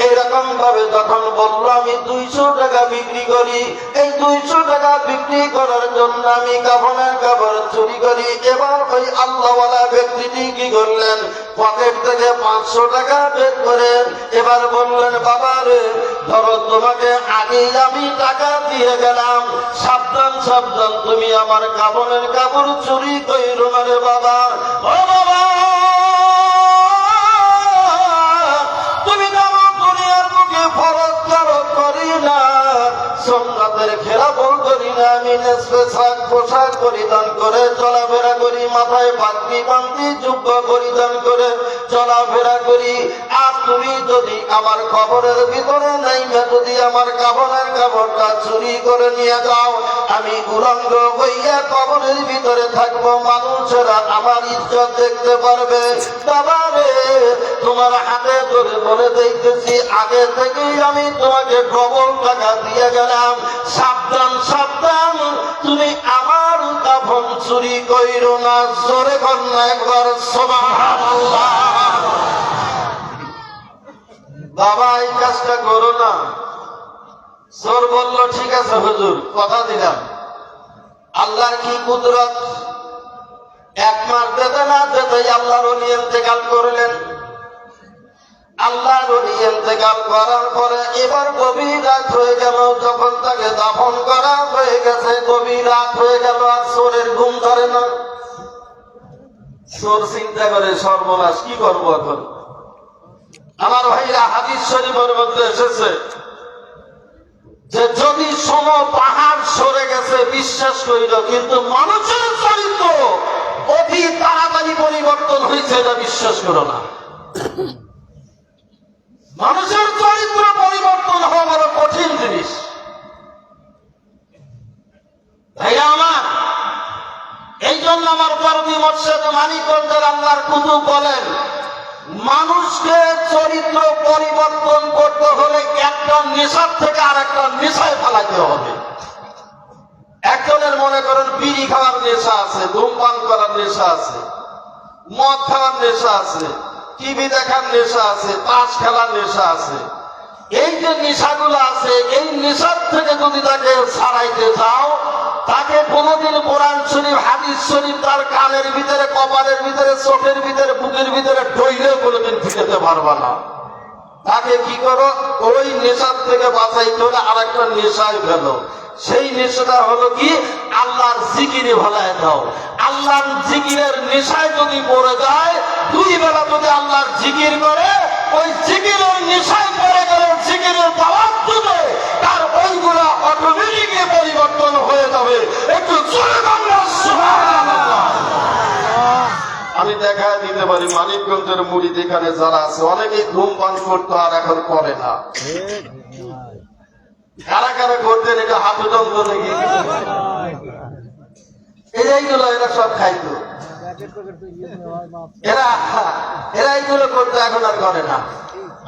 এইরকম ভাবে তখন বললো, আমি 200 টাকা বিক্রি করি, এই 200 টাকা বিক্রি করার জন্য আমি কাফনের কাপড় চুরি করি। এবার ওই আল্লাহওয়ালা ব্যক্তিটি কি করলেন, পকেট থেকে 500 টাকা বের করে এবার বললেন, বাবা রে, ধরো, তোমাকে আগেই আমি টাকা দিয়ে গেলাম, সাবধান সাবধান, তুমি আমার কাফনের কাপড় চুরি কইরো না রে বাবা। ও বাবা, তুমি জানো দুনিয়ার বুকে ফরজ করি না, সুন্নাতের খেলাফত করি না, আমি নেসফে শাক পোশাক পরিধান করে চলাফেরা করি, মাথায় পাগড়ি বাঁধি যুব্ব পরিধান করে চলাফেরা করি। আর তুমি যদি আমার কবরের ভিতরে নাইমা যদি আমার কাফনের কাপড়টা চুরি করে নিয়ে যাও, আমি উলঙ্গ হইয়া কবরের ভিতরে থাকবো, মানুষেরা আমার ইজ্জত দেখতে পারবে। বাবা রে, তোমার হাতে ধরে বলে দেখতেছি, আগে থেকেই আমি তোমাকে ডবল টাকা দিয়ে গেলাম, সাবধান সাবধান, তুমি আমার কাফন চুরি কইরো না। জোরে কন্যা একবার সুবহানাল্লাহ। বাবা, এই কাজটা করো না। চোর বলল, ঠিক আছে হুজুর, কথা দিলাম। আল্লাহর কি কুদরত, 1 মাস যেতে না যেতেই আল্লাহর ওলি ইন্তেকাল করলেন। আল্লাহ নবী ইন্তেকাল করার পরে এবার গভীর রাত হয়ে গেল, যখন তাকে দাফন করা হয়ে গেছে গভীর রাত হয়ে গেল, আর চোরের ঘুম ধরে না। চোর চিন্তা করে সর্বনাশ, কি করবো এখন। আমার ভাইরা, হাদিস শরীফের মধ্যে এসেছে যে যদি সম পাহাড় সরে গেছে বিশ্বাস করিল, কিন্তু মানুষের চরিত্র অতি তাড়াতাড়ি পরিবর্তন হয়েছে এটা বিশ্বাস করো না। মানুষের চরিত্র পরিবর্তন হওয়া বড় কঠিন জিনিস। ভাইরা আমার, এই জন্য আমার পরবী মোর্শেদ মানিকগঞ্জের আল্লাহর কুতুব বলেন, মানুষকে চরিত্র পরিবর্তন করতে হলে একটা নেশার থেকে আর একটা নেশায় ফেলাতে হবে। একজনের মনে করেন বিড়ি খাওয়ার নেশা আছে, ধূমপান করার নেশা আছে, মদ খাওয়ার নেশা আছে, টিভি দেখার নেশা আছে, তাস খেলার নেশা আছে। এই যে নেশাগুলো আছে, এই নেশার থেকে যদি তাকে ছাড়াইতে চাও, তাকে কোনোদিন কোরআন শরীফ হাদিস শরীফ তার কানের ভিতরে, কপালের ভিতরে, চোখের ভিতরে, বুকের ভিতরে ঢইলে কোনোদিন ফিরেতে পারবা না। তাকে কি করো, ওই নেশার থেকে বাঁচাইতে হলে আর একটা নেশায় ফেলো। সেই নেশাটা হলো কি, আল্লাহর জিকিরে ভালায় দাও। আল্লাহর জিকিরের নেশায় যদি পড়ে যায়, দুই বেলা যদি আল্লাহর জিকির করে, ওই জিকিরের নেশায় পড়ে গেলে জিকিরের দাওয়াত দিবে, তার ওইগুলা অটোমেটিকলি পরিবর্তন হয়ে যাবে। একটু জোরে বলো সুবহানাল্লাহ। আমি দেখা দিতে পারি মানিকগঞ্জের মুড়ি এখানে যারা আছে অনেকেই ধূমপান করতো আর এখন করে না। কারা কারা করতেন এটা হাত উঠন করে এইগুলো এরা সব খাইতো, এরা এইগুলো করতে এখন আর করে না।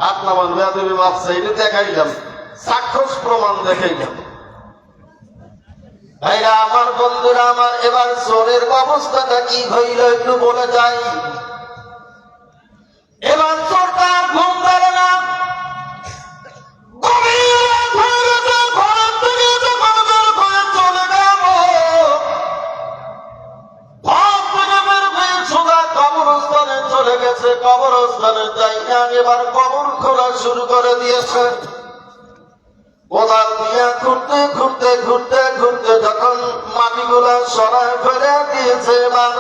হাত নামান বেয়াদবি মাপছে, এটা দেখাইলাম, সাক্ষ্য প্রমাণ দেখাইলাম। ভাইরা আমার, বন্ধুরা আমার, এবার চোরের অবস্থাটা কি হইল একটু বলে যাই। এবার চোরটা ঘুম ধরে না, চলে গেছে কবরস্থানের জায়গা। এবার কবর খোলা শুরু করে দিয়েছে। কোদাল দিয়ে ঘুরতে ঘুরতে ঘুরতে ঘুরতে যখন মাটিগুলা সরায় ফেলে দিয়েছে, এবার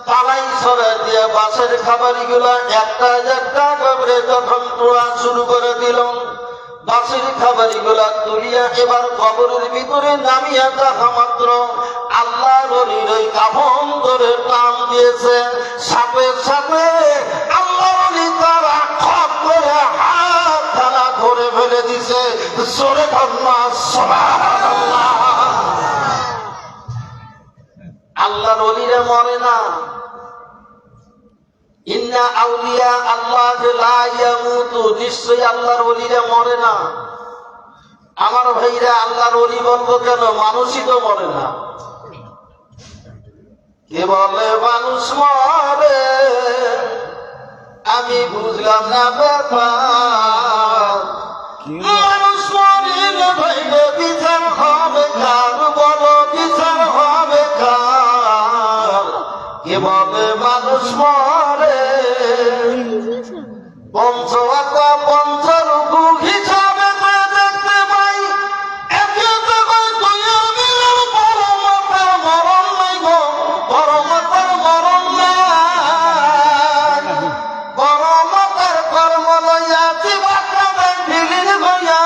পালাই সরাই দিয়ে বাঁশের খাবারি গুলা একটা একটা করে যখন তোলা শুরু করে দিল, বাঁশের খাবারি গুলা তুলিয়া এবার কবরের ভিতরে নামিয়া দেখা মাত্র আল্লাহর ওলির ওই কাফন ধরে টান দিয়েছে। সাথে সাথে আল্লাহর ওলি তারা খপ করে হাত খানা ধরে ফেলে দিছে। জোরে কন্যা সুবহানাল্লাহ। আল্লাহর ওলিরা মরে না। ইন্না আউলিয়া আল্লাহ লা ইয়ামুতু, নিশ্চয়ই আল্লাহর ওলিরা মরে না। আমার ভাইরা, আল্লাহর ওলি বলবো কেন, মানুষই তো মরে না। কে বলে মানুষ মরে, আমি বুঝলাম না ব্যাপার। মানুষ মরিলে ভাইলে বিচার হবে কার, বলো বিচার হবে কার। কে বলে মানুষ মরে, পঞ্চবাক্য পঞ্চরূপ হিসাবে দেখতে পাই। একে তো কই তুই আমি পরমাত্মার মরণ নাই গো, পরমাত্মার মরণ নাই। পরমাত্মার কর্ম লইয়াছি বাক্যাদের ঢিলির হইয়া,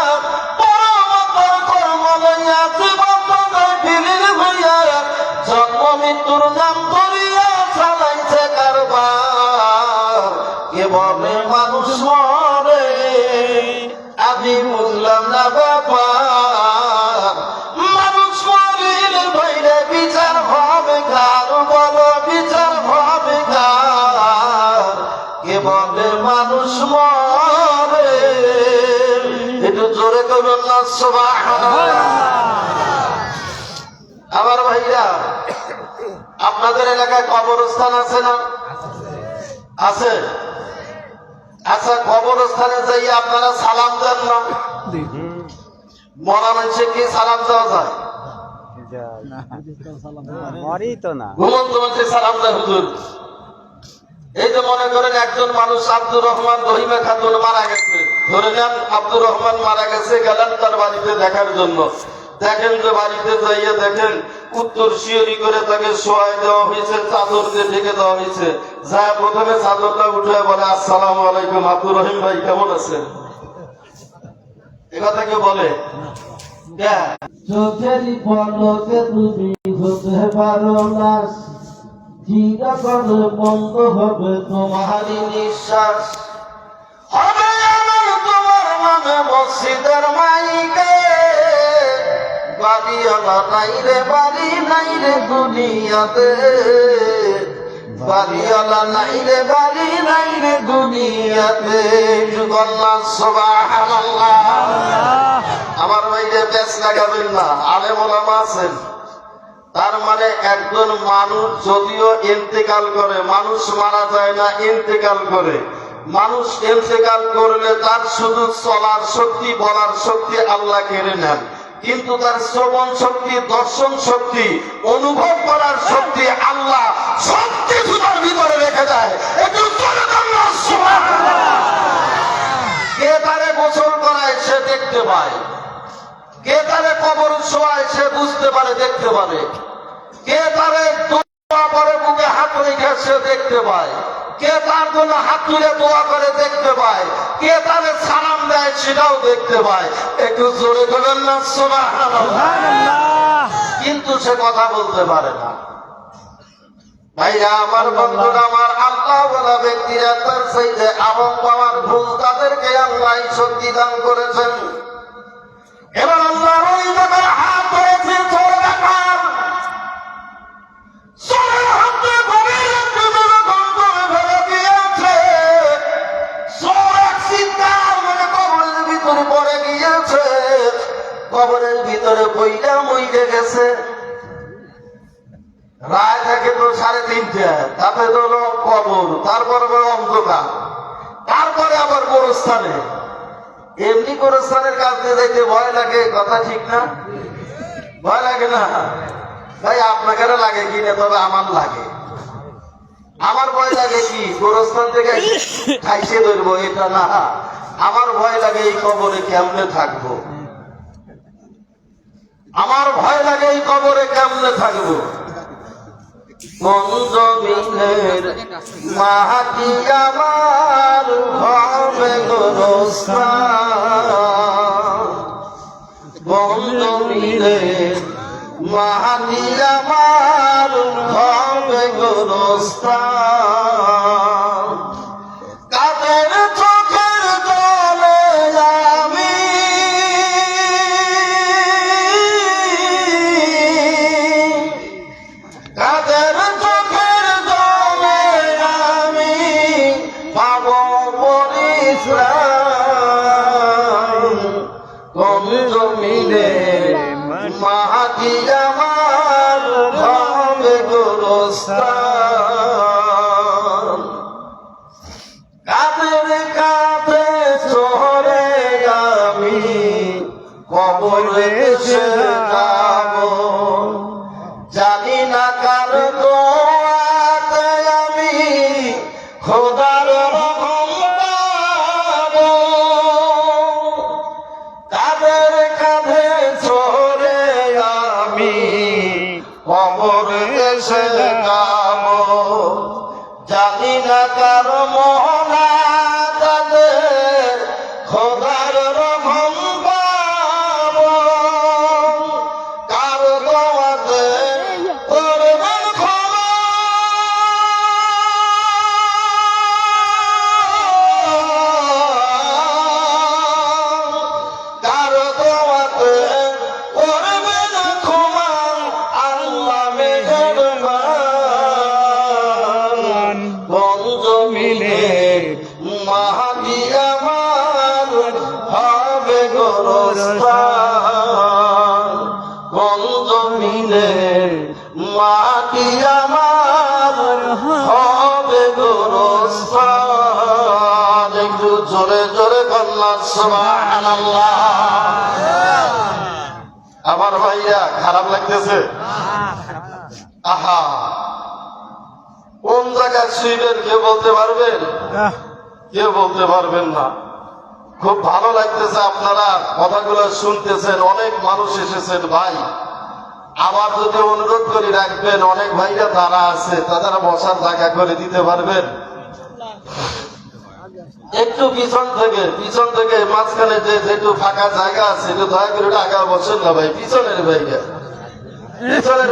পরমাত্মার কর্ম লইয়াছি বাক্যাদের ঢিলির হইয়া। জন্ম মৃত্যুর নাম ধরিয়া চালাইছে কারবার। কে বলে মানুষ মরে, আমি বুঝলাম না ব্যাপার। মানুষ মরিলে ভাইরে বিচার হবে কার, বলো বিচার হবে কার। কে বলে মানুষ মরে, একটু জোরে করুন না সুবহানাল্লাহ। আমার ভাইরা, আপনাদের এলাকায় কবরস্থান আছে না? আছে। আচ্ছা, কবরস্থানে যাই আপনারা সালাম দেন না? মরা মানুষে কি সালাম দেওয়া যায়? ঘুমন্ত মানুষে সালাম দেয় হুজুর, এই যে মনে করেন একজন মানুষ আব্দুর রহমান রহিমা খাতুন মারা গেছে, ধরে নেন আব্দুর রহমান মারা গেছে, গেলেন তার বাড়িতে দেখার জন্য। দেখেন যে বাড়িতে যাইয়ে দেখেন উত্তর শিয়রি করে তাকে শোয়াই দেওয়া হয়েছে, চাদর দিয়ে ঢেকে দেওয়া হয়েছে। যা প্রথমে চাদরটা উঠে বলে আসসালামু আলাইকুম, আব্দুর রহিম ভাই কেমন আছেন? এ কথা কেউ বলে? চোখেরই পলকে তুমি হতে পারো না, চিরকাল বন্ধ হবে তোমারই নিঃশ্বাস। হবে আমার তোমার নামে মসজিদের মাইকে, বাড়িওয়ালা নাই রে বাড়ি নাই রে দুনিয়াতে, বাড়িওয়ালা নাই রে বাড়ি নাই রে দুনিয়াতে। বললাম সুবহানাল্লাহ। আমার ভাইরে পেছ লাগাবেন না, আলেম ওলামা আছেন। তার মানে একজন মানুষ যদিও ইন্তেকাল করে, মানুষ মারা যায় না, ইন্তেকাল করে। মানুষ ইন্তেকাল করলে তার শুধু চলার শক্তি, বলার শক্তি আল্লাহ কেড়ে নেন, কিন্তু তার শ্রবণ শক্তি, দর্শন শক্তি, অনুভব করার শক্তি আল্লাহ সব কিছু তার ভিতরে রেখে দেয়। একটু জোরে বলুন সুবহানাল্লাহ। কে তারে গোসল করায় সে দেখতে পায়, কে তারে কবর শোয়ায় সে বুঝতে পারে, দেখতে পারে, কে তারে দোয়া করে বুকে হাত রেখে সে দেখতে পায়, কে তার জন্য হাত তুলে দোয়া করে দেখতে পায়, কে তারে সালাম দেয় সেটাও দেখতে পায়। একটু জোরে বলেন না সুবহানাল্লাহ। কিন্তু সে কথা বলতে পারে না। ভাইরা আমার, বন্ধুরা আমার, আল্লাহ বলা ব্যক্তিরা তার চাইতে আরো পাওয়ার ভুল, তাদেরকে আল্লাহ শক্তি দান করেছেন। এবার আল্লাহ ওই জায়গায় হাত ধরেছে, চোর দেখার চোরের হাতে গভীর একটু করে ফেলে দিয়েছে। চোর এক চিৎকার মানে কবরের ভিতরে পড়ে গিয়েছে, কবরের ভিতরে বইটা মইরে গেছে। রায় থাকে তো 3:30, তাতে তো হলো কবর, তারপরে অন্ধকার, তারপরে আবার গোরস্থানে। এমনি গোরস্থানের কাছে যাইতে ভয় লাগে, কথা ঠিক না? ভয় লাগে না ভাই? আপনাকে লাগে কি না? তবে আমার লাগে। আমার ভয় লাগে কি গোরস্থান থেকে খাইছে ধরবো, এটা না। আমার ভয় লাগে এই কবরে কেমনে থাকবো, আমার ভয় লাগে এই কবরে কেমনে থাকবো। কোন জমিনের মাটি আমার হবে গোরস্থান, কোন জমিনের মাটি আমার হবে গোরস্থান। কাদের চোখের জলে আমি কাদের চোখের জলে আমি পাব পরিত্রাণ, কোন জমিনে মাটি আমার হবে গোরস্থান। কাদের কাছে চলে আমি কবরে এসে যাব, জানি না কার দোয়াতে আমি খোদার রহম পাবো। তাদের কাঁধে চড়ে আমি কবরে এসে যাব, জানি না কার মহলা তাদের খোদার রহম পাবো। কার দোয়াতে করবেন ক্ষমা, কার দোয়াতে করবেন ক্ষমা, আল্লাহ মেহেরবান। কোন জমিনে মাটি আমার হবে গোরস্থান, কোন জমিনে মাটি আমার হবে গোরস্থান। একটু জোরে জোরে বললাম সুবহানাল্লাহ। আমার ভাইয়া খারাপ লাগতেছে? আহা, কোন জায়গায় শুইবেন কেউ বলতে পারবেন? কেউ বলতে পারবেন না। খুব ভালো লাগতেছে আপনারা কথাগুলো শুনতেছেন, অনেক মানুষ এসেছেন ভাই। আবার যদি অনুরোধ করে রাখবেন, অনেক ভাইরা তারা আছে, তারা বসার জায়গা করে দিতে পারবেন। একটু পিছন থেকে মাঝখানে যেটু ফাঁকা জায়গা আছে একটু দয়া করে একটু আগা বসেন না ভাই। পিছনের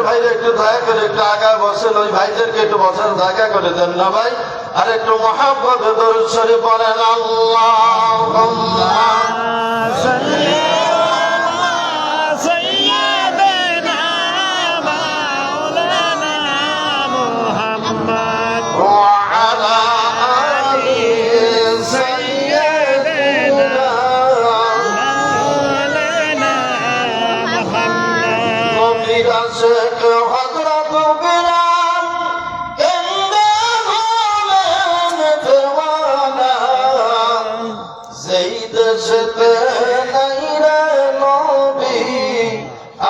ভাইরা একটু দয়া করে একটু আগা বসেন, ওই ভাইদেরকে একটু বসার জায়গা করে দেন না ভাই। আর একটু মহাব্বতে দরুদ শরীফ পড়েন। আল্লাহুম্মা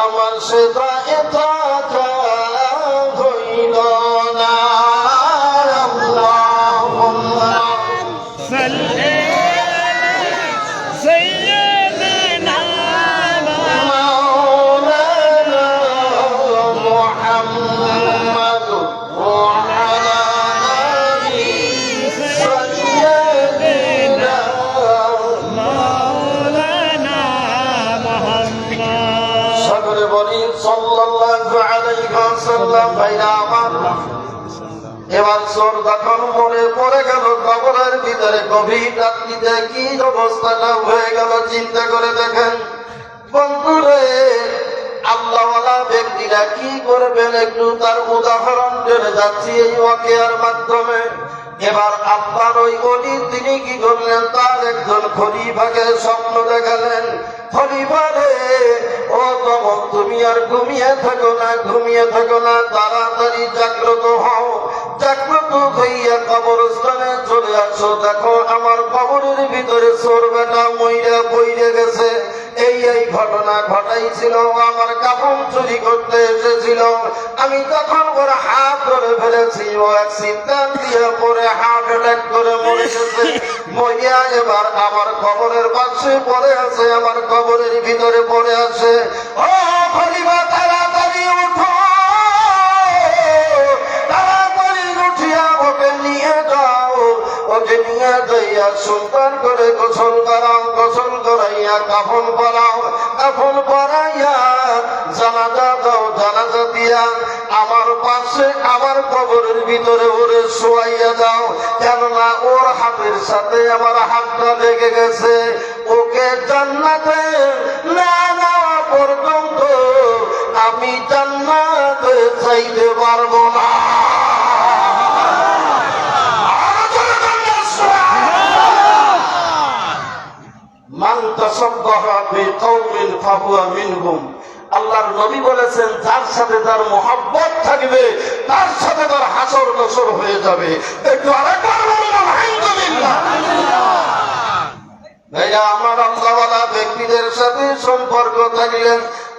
আমার সেটা এটা হইল না। আল্লাহুম্মা সাল্লি সাইয়্যিদিনা মাওলানা মুহাম্মদ ওয়া আলা আলি সাইয়্যিদিনা মাওলানা মুহাম্মদ। সকলে বলি সাল্লাল্লাহু আলাইহি ওয়াসাল্লাম। ভাইরা আমার, এবার চোর যখন মনে পড়ে গেল কবরের ভিতরে গভীর রাত্রিতে কি অবস্থাটা হয়ে গেল চিন্তা করে দেখেন বন্ধুরে। আল্লাহওয়ালা ব্যক্তিরা কি করবেন একটু তার উদাহরণ টেনে যাচ্ছি এই ওয়াকিয়ার মাধ্যমে। এবার আল্লাহর ওই অলি তিনি কি করলেন, তার একজন খলিফাকে স্বপ্ন দেখালেন। খলিফা রে, ও তখন তুমি আর ঘুমিয়ে থাকো না, তাড়াতাড়ি জাগ্রত হও। জাগ্রত হইয়া কবরস্থানে চলে আসো। দেখো আমার কবরের ভিতরে চোর বেটা মইরা বইরে গেছে। এই ঘটনা ঘটাইছিল, আমার কাফন চুরি করতে এসেছিল। আমি তখন ওর হাত ধরে ফেলেছি, ও অ্যাক্সিডেন্ট দিয়ে পরে হার্ট অ্যাটাক করে মরে গেছে। মরিয়া এবার আমার কবরের পাশে পড়ে আছে, আমার কবরের ভিতরে পড়ে আছে। ও খলিফা, তাড়াতাড়ি উঠো, তাড়াতাড়ি উঠিয়া ওকে নিয়ে যাও। ওকে নিয়ে যাইয়া সুন্দর করে গোসল করাও, গোসল করাইয়া কাফন পরাও, কাফন পরাইয়া জানাজা দাও, জানাজা দিয়া আমার পাশে আমার কবরের ভিতরে ওরে শোয়াইয়া দাও। কেননা ওর হাতের সাথে আমার হাতটা লেগে গেছে। ওকে জান্নাতে না নেওয়া পর্যন্ত আমি জান্নাতে চাইতে পারবো না। মান তাসাব্বাহা বিকাওমিন ফাহুয়া মিনহুম। আল্লাহর নবী বলেছেন, যার সাথে তার মহব্বত থাকবে তার সাথে তার হাসর নসর হয়ে যাবে। একটু আরেকবার বলুন আলহামদুলিল্লাহ। ভাইয়া আমার, আল্লাহওয়ালা ব্যক্তিদের সাথে সম্পর্ক থাকলে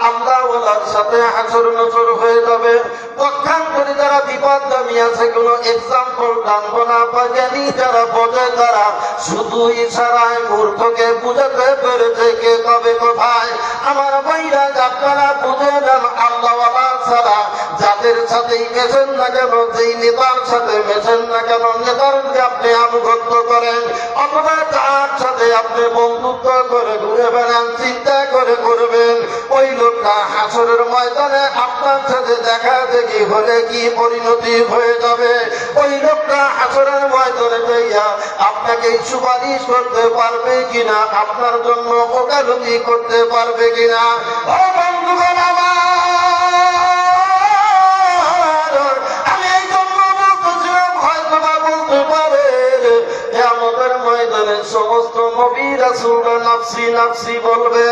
আল্লাহওয়ালার সাথে হাসর নসর হয়ে যাবে। পক্ষান্তরে যারা বিপদ দামি আছে, কোন এক্সাম্পল টানবো না, জ্ঞানী যারা বোঝে তারা শুধু ইশারায় মূর্খকে বুঝাতে পেরেছে কে কবে কোথায়। আমার ভাইরা, আপনারা বুঝে নেন, আল্লাহওয়ালা ছাড়া যাদের সাথেই মেশেন না কেন, যেই নেতার সাথে মেশেন না কেন, নেতারকে আপনি আনুগত্য করেন অথবা যার সাথে আপনি বন্ধুত্ব করে ঘুরে বেড়ান, চিন্তা করে করবেন ওই লোকটা হাসরের ময়দানে আপনার সাথে দেখা দেখি হলে কি পরিণতি হয়ে যাবে। ওই লোকটা হাসরের ময়দানে যাইয়া আপনাকে সুপারিশ করতে পারবে কিনা, আপনার জন্য ওকালতি করতে পারবে কিনা। ও বন্ধুগণ আমার, আমি এই জন্য বলতেছিলাম, হয়তো বা বলতে পারে কিয়ামতের ময়দানে সমস্ত নবী রাসূলরা নাফসি নাফসি বলবে,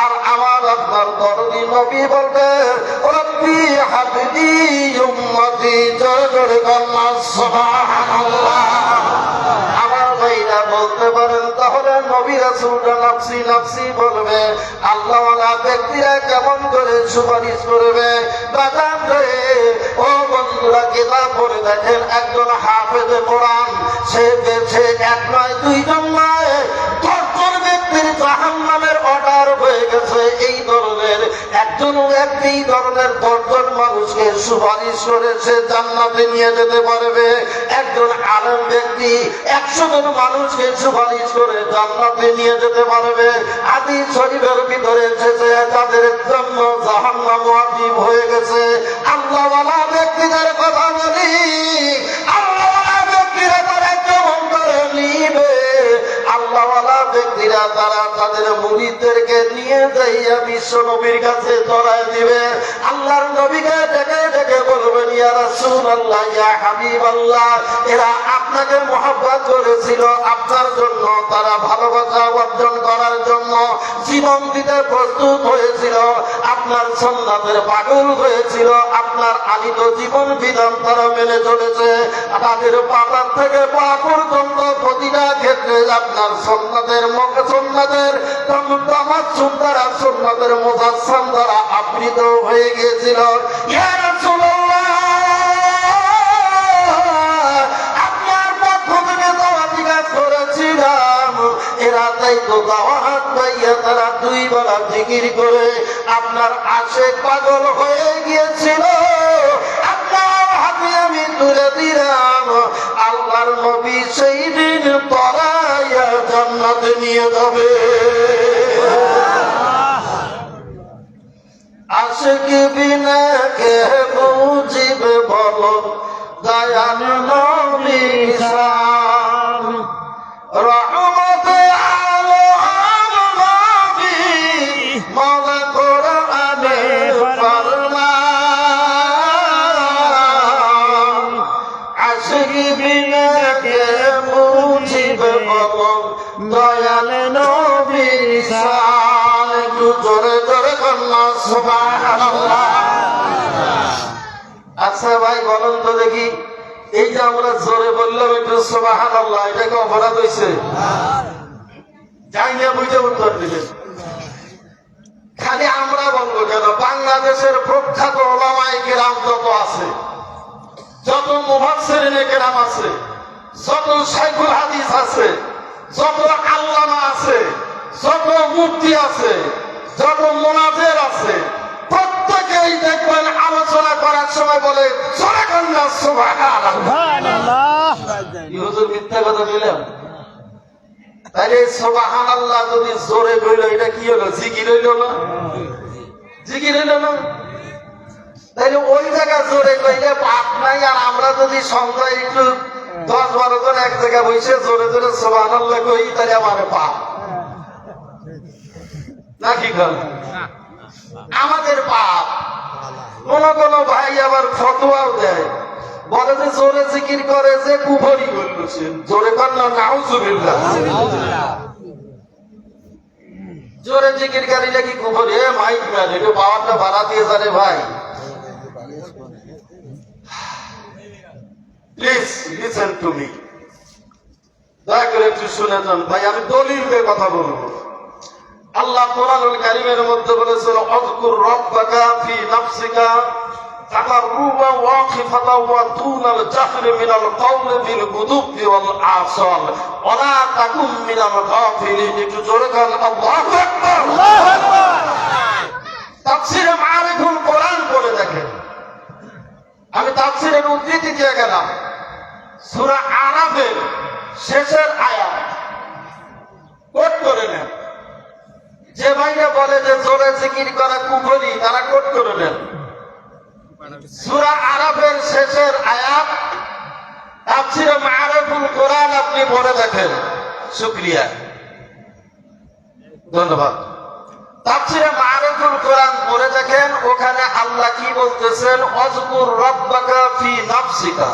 আর আমার আপনার দরদি নবী বলবে রব্বি হাবলি উম্মতি। জোরে জোরে আল্লাহু সুবহানাল্লাহ। আমার ভাইরা বলতে পারেন, তাহলে নবী নবী রাসূলরা নাফসি নাফসি বলবে, আল্লাহওয়ালা ব্যক্তিরা কেমন করে সুপারিশ করবে? বাদাম রে, ও বন্ধুরা, কিতাব পড়ে দেখেন, একজন হাফেজে কোরআন, সে বেছে এক নয় দুইজন নয় 10 জন ব্যক্তির জাহান্নামের অর্ডার হয়ে গেছে। এই ধরনের একজন ব্যক্তি, এই ধরনের 10 জন মানুষকে সুপারিশ করে সে জান্নাতে নিয়ে যেতে পারবে। একজন আলেম ব্যক্তি 100 জন মানুষকে সুপারিশ করে জান্নাতে নিয়ে যেতে পারবে। হাদিস শরীফের ভিতরে এসেছে তাদের জন্য জাহান্নাম ওয়াজিব হয়ে গেছে। আল্লাহওয়ালা ব্যক্তিদের কথা বলি, আল্লাহওয়ালা ব্যক্তিরা তারা কেমন করে নিবে? আল্লাহওয়ালা ব্যক্তিরা তারা তাদের মুরিদদেরকে নিয়ে যাইয়া বিশ্ব নবীর কাছে ধরায় দিবে। আল্লাহর নবীকে ডেকে ডেকে বলবেন, ইয়া রাসূলুল্লাহ, ইয়া হাবিবাল্লাহ, এরা আপনাকে মহব্বত করেছিল, আপনার জন্য তারা ভালোবাসা অর্জন করার জন্য জীবন দিতে প্রস্তুত হয়েছিল, আপনার সুন্নাতের পাগল হয়েছিল, আপনার আনিত জীবন বিধান তারা মেনে চলেছে। তাদের পাতার থেকে পা পর্যন্ত প্রতিটা ক্ষেত্রে আপনার সুন্নাতের সুন্নাতের তামাচ্ছুম দ্বারা, সুন্নাতের মুজাসসাম দ্বারা আবৃত হয়ে গিয়েছিল। ইয়া রাসূলুল্লাহ, আপনার পক্ষ থেকে দাওয়াতি কাজ করেছিলাম। এরা তাই তো দাওয়াত পাইয়া তারা 2 বেলা জিকির করে আপনার আশেক পাগল হয়ে গিয়েছিল। আপনার হাতে আমি তুলে দিলাম, আল্লাহর নবী সেই দিন পরাইয়া জান্নাতে নিয়ে যাবে। আশিক বিনা কে বুঝিবে বলো দয়াল নবীর শান, রহমতে আলম নবী মাওলা কোরআনে ফরমান। আশিক বিনা কে বুঝিবে বলো দয়াল নবীর শান। একটু জোরে জোরে কন্যা সুবহানাল্লাহ। আচ্ছা ভাই, বলুন তো দেখি, এই যে আমরা জোরে বললাম একটু সুবহানাল্লাহ, এটা কি অপরাধ হয়েছে? যাই না বুঝে উত্তর দিবেন। খালি আমরা বলবো কেন? বাংলাদেশের প্রখ্যাত উলামায়ে কেরাম যত আছে, যত মুফাসসিরিনে কেরাম আছে, যত শাইখুল হাদিস আছে, যত আল্লামা আছে, যত মুফতি আছে, যত মুনাফির আছে, প্রত্যেকেই দেখবেন আলোচনা করার সময় বলে জোরে কন্যা সুবহানাল্লাহ। হুজুর মিথ্যা কথা বললাম? তাইলে সুবহানাল্লাহ যদি জোরে কইল, এটা কি হলো? জিকির হইল না? জিকির হইল না? তাইলে ওই জায়গা জোরে কইলে পাপ নাই। আর আমরা যদি সন্ধ্যায় একটু 10-12 জন এক জায়গায় বসে জোরে জোরে সুবহানাল্লাহ কই, তাহলে আমার পাপ নাকি? আমাদের পাপ। কোন কোন ভাই আবার ফতোয়াও দেয়, বলে যে জোরে জিকির করে যে কুফরি করতেছে। জোরে কন্যা নাউজুবিল্লাহ। জোরে জিকির করিলে কি কুফরি? এ মাইক ম্যান, একটু পাওয়ারটা বাড়া দিয়ে জানে ভাই। প্লিজ লিসেন টু মি, দয়া করে একটু শুনে যান ভাই। আমি দলিলকে কথা বলবো। আল্লাহ কোরআনুল কারীমের মধ্যে বলেছেন, আযকুর রাব্বাকা ফি নাফসিকা তাকাররুবান ওয়া খিফাতান ওয়া দুনাল জাহরি মিনাল কওলি বিল গুদুবি ওয়াল আসাল ওয়া লা তাকুম মিনাল গাফিলিন। একটু জোরে বলেন আল্লাহু আকবার। আল্লাহু আকবার। তাফসীরে মাআরিফুল কোরআন পড়ে দেখেন। আমি তাফসীরের উদ্ধৃতি দিয়ে গেলাম, সূরা আরাফের শেষের আয়াত কোট করে নেন। যে ভাইরা বলে যে জোরে জিকির করা কুফরি, তারা কোট করে নেন। সূরা আরাফের শেষের আয়াত, তাফসীরে মাআরিফুল কোরআন আপনি পড়ে দেখেন। শুকরিয়া, ধন্যবাদ। তাফসীরে মাআরিফুল কোরআন পড়ে দেখেন, ওখানে আল্লাহ কি বলতেছেন? আযকুর রাব্বাকা ফি নাফসিকা,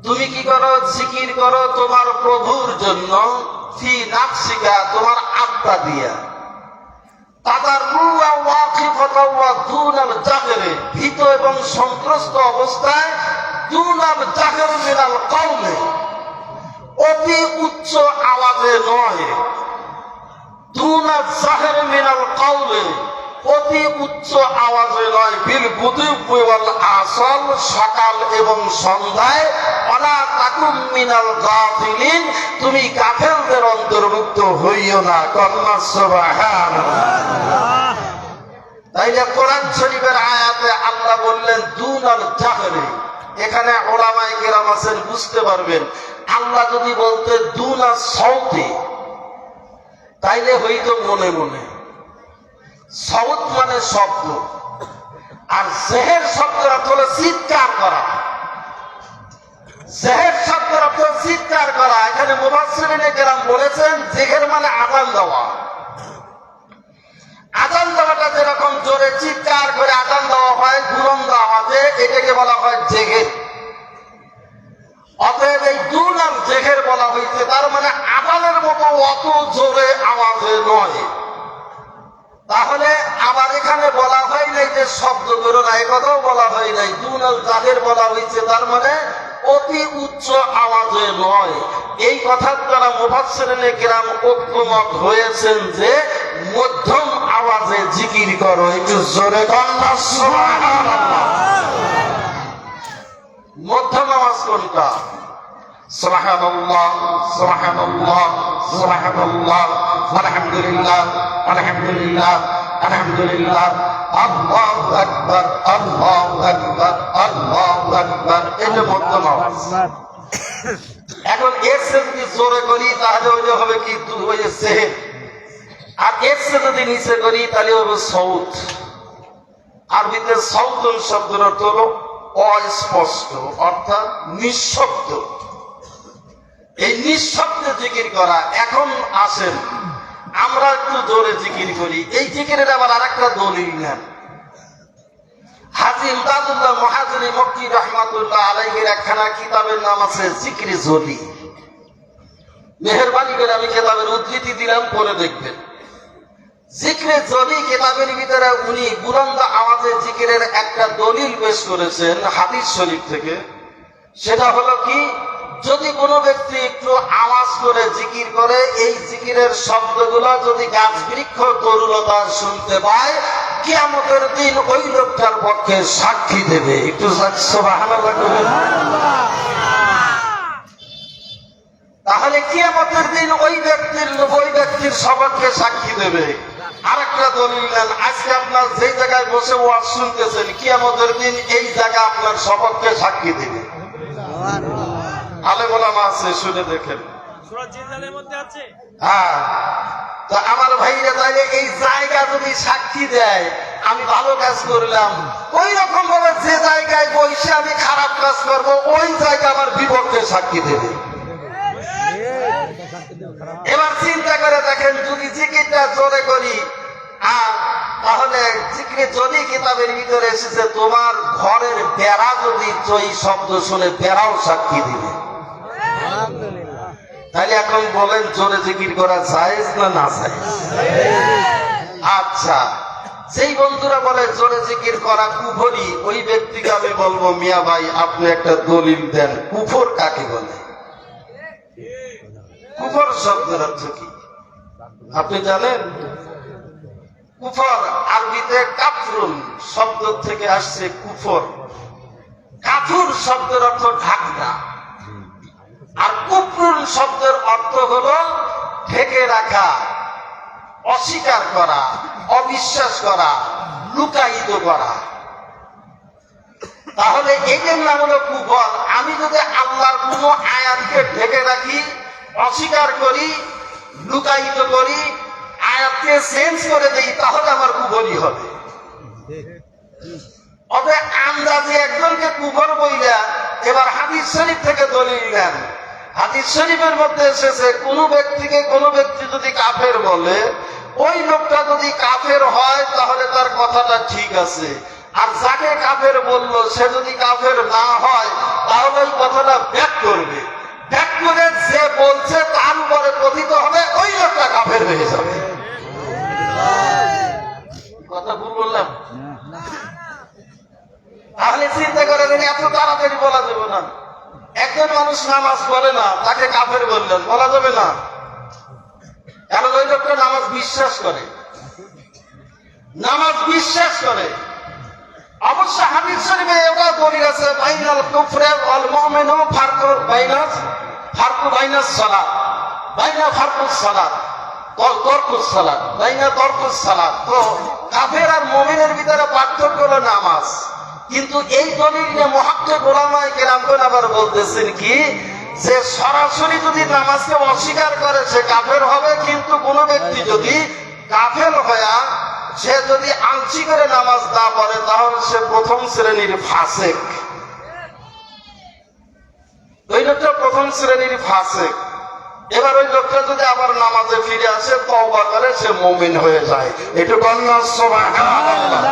তুমি কি করো? জিকির করো তোমার প্রভুর জন্য। ফি নাফসিকা, তোমার আত্মা দিয়া। তাদাররুআ ওয়া খিফাতান ওয়া দুনাল জাহরি, ভীত এবং সন্ত্রস্ত অবস্থায়। দুনাল জাহরি মিনাল কওলি, অতি উচ্চ আওয়াজে নয়। দুনা জাহির মিনাল কাউলে, অতি উচ্চ আওয়াজে নয়, বিল গুদুবি ওয়াল আসল, সকাল এবং সন্ধ্যায়, ওয়ালা তাকুম মিনাল গাফিলিন, তুমি গাফেলদের অন্তর্ভুক্ত হইও না। কন্যা সুবহানাল্লাহ। তাইলে কোরআন শরীফের আয়াতে আল্লাহ বললেন দুনাল জাহরি। এখানে ওলামায়ে কেরাম আছেন, বুঝতে পারবেন আল্লাহ যদি বলতে দুনা সাউতি, তাইলে হইতো মনে মনে। সাউত মানে শব্দ, আর জেহের শব্দের অর্থ হলো চিৎকার করা। জেহের শব্দের অর্থ চিৎকার করা। এখানে মুফাসসিরিনে কেরাম বলেছেন জেহের মানে আযান দেওয়া। আযান দেওয়াটা যেরকম জোরে চিৎকার করে আযান দেওয়া হয় বুলন্দ আওয়াজে, এটাকে বলা হয় জেহের। অতএব এই দুনাম জেহের বলা হয়েছে, তার মানে আযানের মতো অত জোরে আওয়াজে নয়। তাহলে আবার এখানে বলা হয় নাই যে শব্দ করো না, একথাও বলা হয় নাই। দুনাল জাহের বলা হয়েছে, তার মানে অতি উচ্চ আওয়াজে নয়। এই কথার দ্বারা মুফাসসিরিনে কেরাম ঐক্যমত হয়েছেন যে মধ্যম আওয়াজে জিকির করো। একটু জোরে কন্যা সুবহানাল্লাহ। মধ্যম আওয়াজ কোনটা? সুবহানাল্লাহ, সুবহানাল্লাহ, সুবহানাল্লাহ, আলহামদুলিল্লাহ, আলহামদুলিল্লাহ, আলহামদুলিল্লাহ, আল্লাহু আকবার, আল্লাহু আকবার, আল্লাহু আকবার। এটা মধ্যম আওয়াজ। এখন এর চেয়ে যদি জোরে করি তাহলে ওইটা হবে কি সেহের, আর এর চেয়ে যদি নিচে করি তাহলে হবে সৌত। আরবিতে সৌতুন শব্দের অর্থ হলো অস্পষ্ট, অর্থাৎ নিঃশব্দ। এই নিঃশব্দে জিকির করা। এখন আসেন আমরা একটু জোরে জিকির করি। এই জিকিরের আবার আরেকটা দলিল নেন। হাজী ইমদাদুল্লাহ মুহাজিরি মক্কি রাহমাতুল্লাহ আলাইহির একখানা কিতাবের নাম আছে জিকরে জলি। মেহেরবানি করে আমি কিতাবের উদ্ধৃতি দিলাম, পড়ে দেখবেন। জিকরে জলি কিতাবের ভিতরে উনি বুলন্দ আওয়াজে জিকিরের একটা দলিল পেশ করেছেন হাদিস শরীফ থেকে। সেটা হলো কি, যদি কোনো ব্যক্তি একটু আওয়াজ করে জিকির করে, এই জিকিরের শব্দগুলো যদি গাছ বৃক্ষ তরুলতা শুনতে পায়, কিয়ামতের দিন ওই লোকটার পক্ষে সাক্ষী দেবে। একটু সুবহানাল্লাহ বলুন। তাহলে কিয়ামতের দিন ওই ব্যক্তির সপক্ষে সাক্ষী দেবে। আরেকটা দলিল নেন, আজকে আপনার যে জায়গায় বসে ওয়াজ শুনতেছেন, কিয়ামতের দিন এই জায়গা আপনার সপক্ষে সাক্ষী দেবে। আলেম ওলামা আছে, শুনে দেখেন। হ্যাঁ, তো আমার ভাইরা তাইলে এই জায়গা যদি সাক্ষী দেয় আমি ভালো কাজ করলাম, ওই রকম ভাবে যে জায়গায় বসে আমি খারাপ কাজ করব, ওই জায়গা আমার বিপক্ষে সাক্ষী দেবে। এবার চিন্তা করে দেখেন, যদি জিকিরটা জোরে করি, তাহলে জিকিরে যদি কিতাবের ভিতরে এসেছে তোমার ঘরের বেড়া যদি ওই শব্দ শুনে বেড়াও সাক্ষী দিবে। তাহলে এখন বলেন জোরে জিকির করা জায়েজ না না জায়েজ? আচ্ছা, সেই বন্ধুরা বলে জোরে জিকির করা কুফরি, ওই ব্যক্তিকে আমি বলবো মিয়া ভাই আপনি একটা দলিল দেন, কুফর কাকে বলে? কুফর শব্দের অর্থ কি আপনি জানেন? কুফর আরবিতে কাফরুন শব্দ থেকে আসছে কুফর। কাফুর শব্দের অর্থ ঢাকনা, আর কুফরুন শব্দের অর্থ হলো ঢেকে রাখা, অস্বীকার করা, অবিশ্বাস করা, লুকায়িত করা। তাহলে এটার নাম হলো কুফর। আমি যদি আল্লাহর কোনো আয়াতকে ঢেকে রাখি, অস্বীকার করি, লুকায়িত করি, আয়াতকে চেঞ্জ করে দেই, তাহলে আমার কুফরি হবে। অতএব আন্দাজে একজনকে কুফর বইলা এবার হাদিস শরীফ থেকে দলিল নেন। হাদিস শরীফের মধ্যে এসেছে কোন ব্যক্তি যদি কাফের বলে, ওই লোকটা যদি কাফের হয় তাহলে তার কথাটা ঠিক আছে, আর যাকে কাফের বললো সে যদি কাফের না হয় তাহলে ওই কথাটা ব্যাক করবে। ব্যাক করে যে বলছে তার উপরে কথিত হবে, ওই লোকটা কাফের হয়ে যাবে। কথা ভুল বললাম? তাহলে চিন্তা করে এত তাড়াতাড়ি বলা যাবে না। একজন মানুষ নামাজ পড়ে না, তাকে কাফের বললেন, বলা যাবে না, কারণ ওই লোকটা নামাজ বিশ্বাস করে, নামাজ বিশ্বাস করে। অবশ্য হাদিস শরীফে এটা দলিল আছে, বাইনাল কুফরি ওয়াল মুমিনু বাইনাস সালাত, বাইনা ফারকুস সালাত তরকুস সালাত, বাইনা তরকুস সালাত। তো কাফের আর মুমিনের ভিতরে পার্থক্য হলো নামাজ। কিন্তু এই দলিল নিয়ে মুহাক্কিক উলামায়ে কেরামগণ আবার বলতেছেন কি, যে সরাসরি যদি নামাজকে অস্বীকার করে সে কাফের হবে, কিন্তু কোন ব্যক্তি যদি কাফের হয়া সে যদি আংশিক করে নামাজ না পড়ে তাহলে সে প্রথম শ্রেণীর ফাসেক। ওই লোকটা প্রথম শ্রেণীর ফাসেক। এবার ওই লোকটা যদি আবার নামাজে ফিরে আসে, তওবা করে, সে মুমিন হয়ে যায়। একটু বলনা সুবহানাল্লাহ।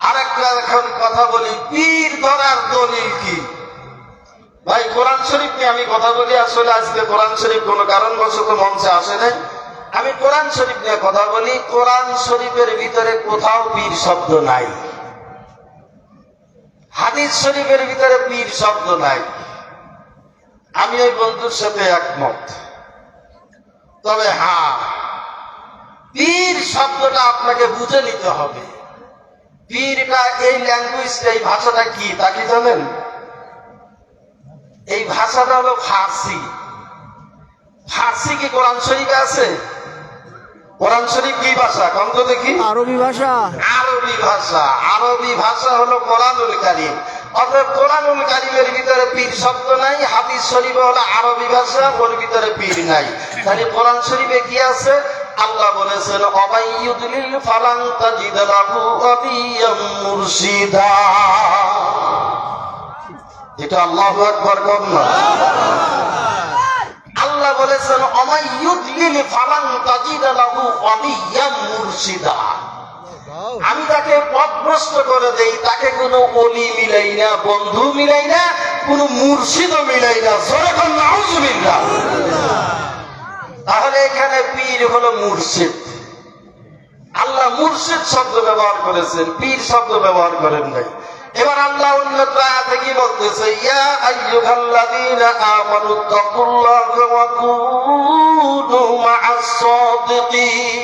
আরেকটা এখন কথা বলি, পীর ধরার দলিল কি? ভাই কোরআন শরীফ নিয়ে আমি কথা বলি। আসলে আজকে কোরআন শরীফ কোনো কারণবশত মঞ্চে আসে নাই। আমি কোরআন শরীফ নিয়ে কথা বলি। কোরআন শরীফের ভিতরে কোথাও পীর শব্দ নাই, হাদিস শরীফের ভিতরে পীর শব্দ নাই। আমি ওই বন্ধুর সাথে একমত। তবে হ্যাঁ, পীর শব্দটা আপনাকে বুঝে নিতে হবে। পীরটা এই ল্যাঙ্গুয়েজটা, এই ভাষাটা কি তা কি জানেন? এই ভাষাটা হলো ফার্সি। ফার্সি কি কোরআন শরীফে আছে? কোরআন শরীফ কি ভাষা? কম তো দেখি। আরবি ভাষা। আরবি ভাষা। আরবি ভাষা হলো কোরআনুল কারীম। অর্থাৎ কোরআনুল কারীমের ভিতরে পীর শব্দ নাই, হাদিস শরীফে হলো আরবি ভাষা, ওর ভিতরে পীর নাই। তাহলে কোরআন শরীফে কি আছে? আল্লাহ বলেছেন, অবাইয়ুদলিল ফালান তাজিদ লাহু ওয়ালিয়াম মুরশিদা। এটা আল্লাহু আকবার কম না? আল্লাহ বলেছেন, অমাইয়ুদলিল ফালান তাজিদ লাহু ওয়ালিয়াম মুরশিদা। আমি তাকে পথভ্রষ্ট করে দেই, তাকে কোনো ওলি মিলাই না, বন্ধু মিলাই না, কোনো মুর্শিদও মিলাই না। জোরে বল নাউজুবিল্লাহ। তাহলে এখানে পীর হলো মুর্শিদ। আল্লাহ মুর্শিদ শব্দ ব্যবহার করেছেন, পীর শব্দ ব্যবহার করেন নাই। এবার আল্লাহ উন্নত আয়াতে কি বলতেছে? ইয়া আইয়ুহাল্লাযীনা আমানু তাকুল্লাহা ওয়া কুনু মা'আস সাদিকিন।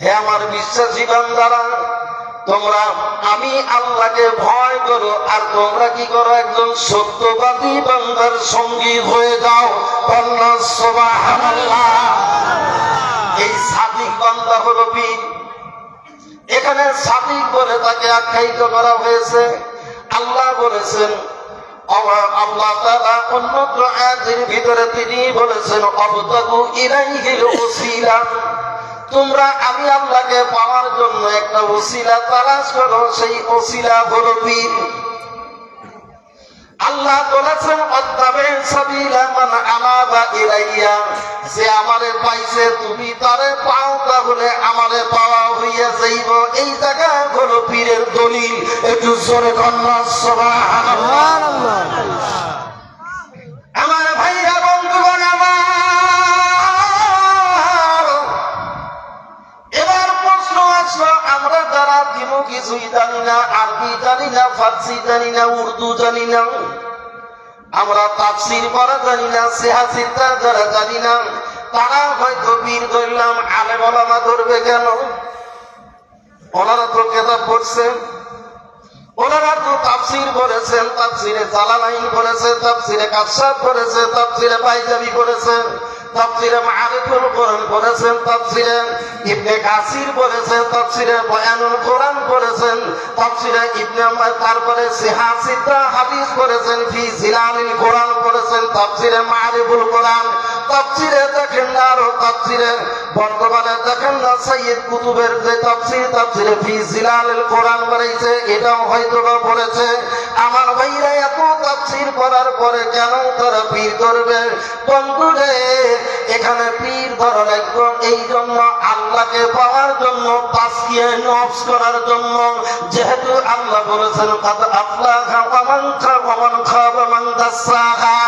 হে আমার বিশ্বাসী বান্দারা, তোমরা আমি আল্লাহকে ভয় করো, আর তোমরা কি করো? একজন সত্যবাদী বান্দার সঙ্গী হয়ে যাও। আল্লাহ সুবহানাল্লাহ। এই সাদিক বান্দা হলো পীর। এখানে সাদিক বলে তাকে আখ্যায়িত করা হয়েছে। আল্লাহ বলেছেন, আল্লাহ তাআলা অন্যত্র আয়াতের ভিতরে তিনি বলেছেন, আবতাগু ইলাইহিল ওসিলা। তোমরা আমি আল্লাহকে পাওয়ার জন্য একটা ওসিলা তালাশ করো, সেই ওসিলা হলো পীর। আল্লাহ বলেছেন, অত্তাবে সাবিলা মান আনাবা ইলাইয়া। যে আমারে পাইছে তুমি তারে পাও, তাহলে আমারে পাওয়া হইয়া যাইব। এই জায়গা হলো পীরের দলিল। একটু জোরে কন্যা সুবহানাল্লাহ। আমার ভাইরা, বন্ধুগণ আমার, এবার প্রশ্ন আসলো, আমরা যারা দিনও কিছুই জানি না, আরবি জানি না, ফার্সি জানি না, উর্দু জানি না, আমরা তাফসীর পড়া জানি না, সিয়াসিতা যারা জানি না, তারা হয়তো পীর ধরলাম, আলেম ওলামা ধরবে কেন? ওনারা তো কিতাব পড়ছেন, ওনারা তো তাফসীর পড়েছেন, তাফসীরে জালালাইন পড়েছে, তাফসীরে কাশাফ পড়েছে, তাফসীরে বাইজাবি পড়েছেন, তাফসীরে মাআরিফুল কোরআন পড়েছেন, তাফসীরে ইবনে কাসির পড়েছেন, তাফসীরে বয়ানুল কোরআন পড়েছেন, তাফসীরে ইবনে তারপরে সিহাসিতা হাদিস পড়েছেন, ফি জিলালিল কোরআন পড়েছেন, তাফসীরে মাআরিফুল কোরআন, তাফসীরে দেখেন না, আরো তাফসীরে বর্তমানে দেখেন না সাইয়্যিদ কুতুবের যে তাফসীর, তাফসীরে ফি জিলালিল কোরআন বানাইছে, এটাও হয়তো বা পড়েছে। আমার ভাইরা, এত তাফসীর পড়ার পরে কেন তারা পীর ধরবে? বন্ধুরে, এখানে পীর ধরা লাগবে এই জন্য, আল্লাহকে পাওয়ার জন্য, তাসকিয়ে নফস করার জন্য। যেহেতু আল্লাহ বলেছেন, কাদ আফলাহা মান খাবা মান দাসাহা।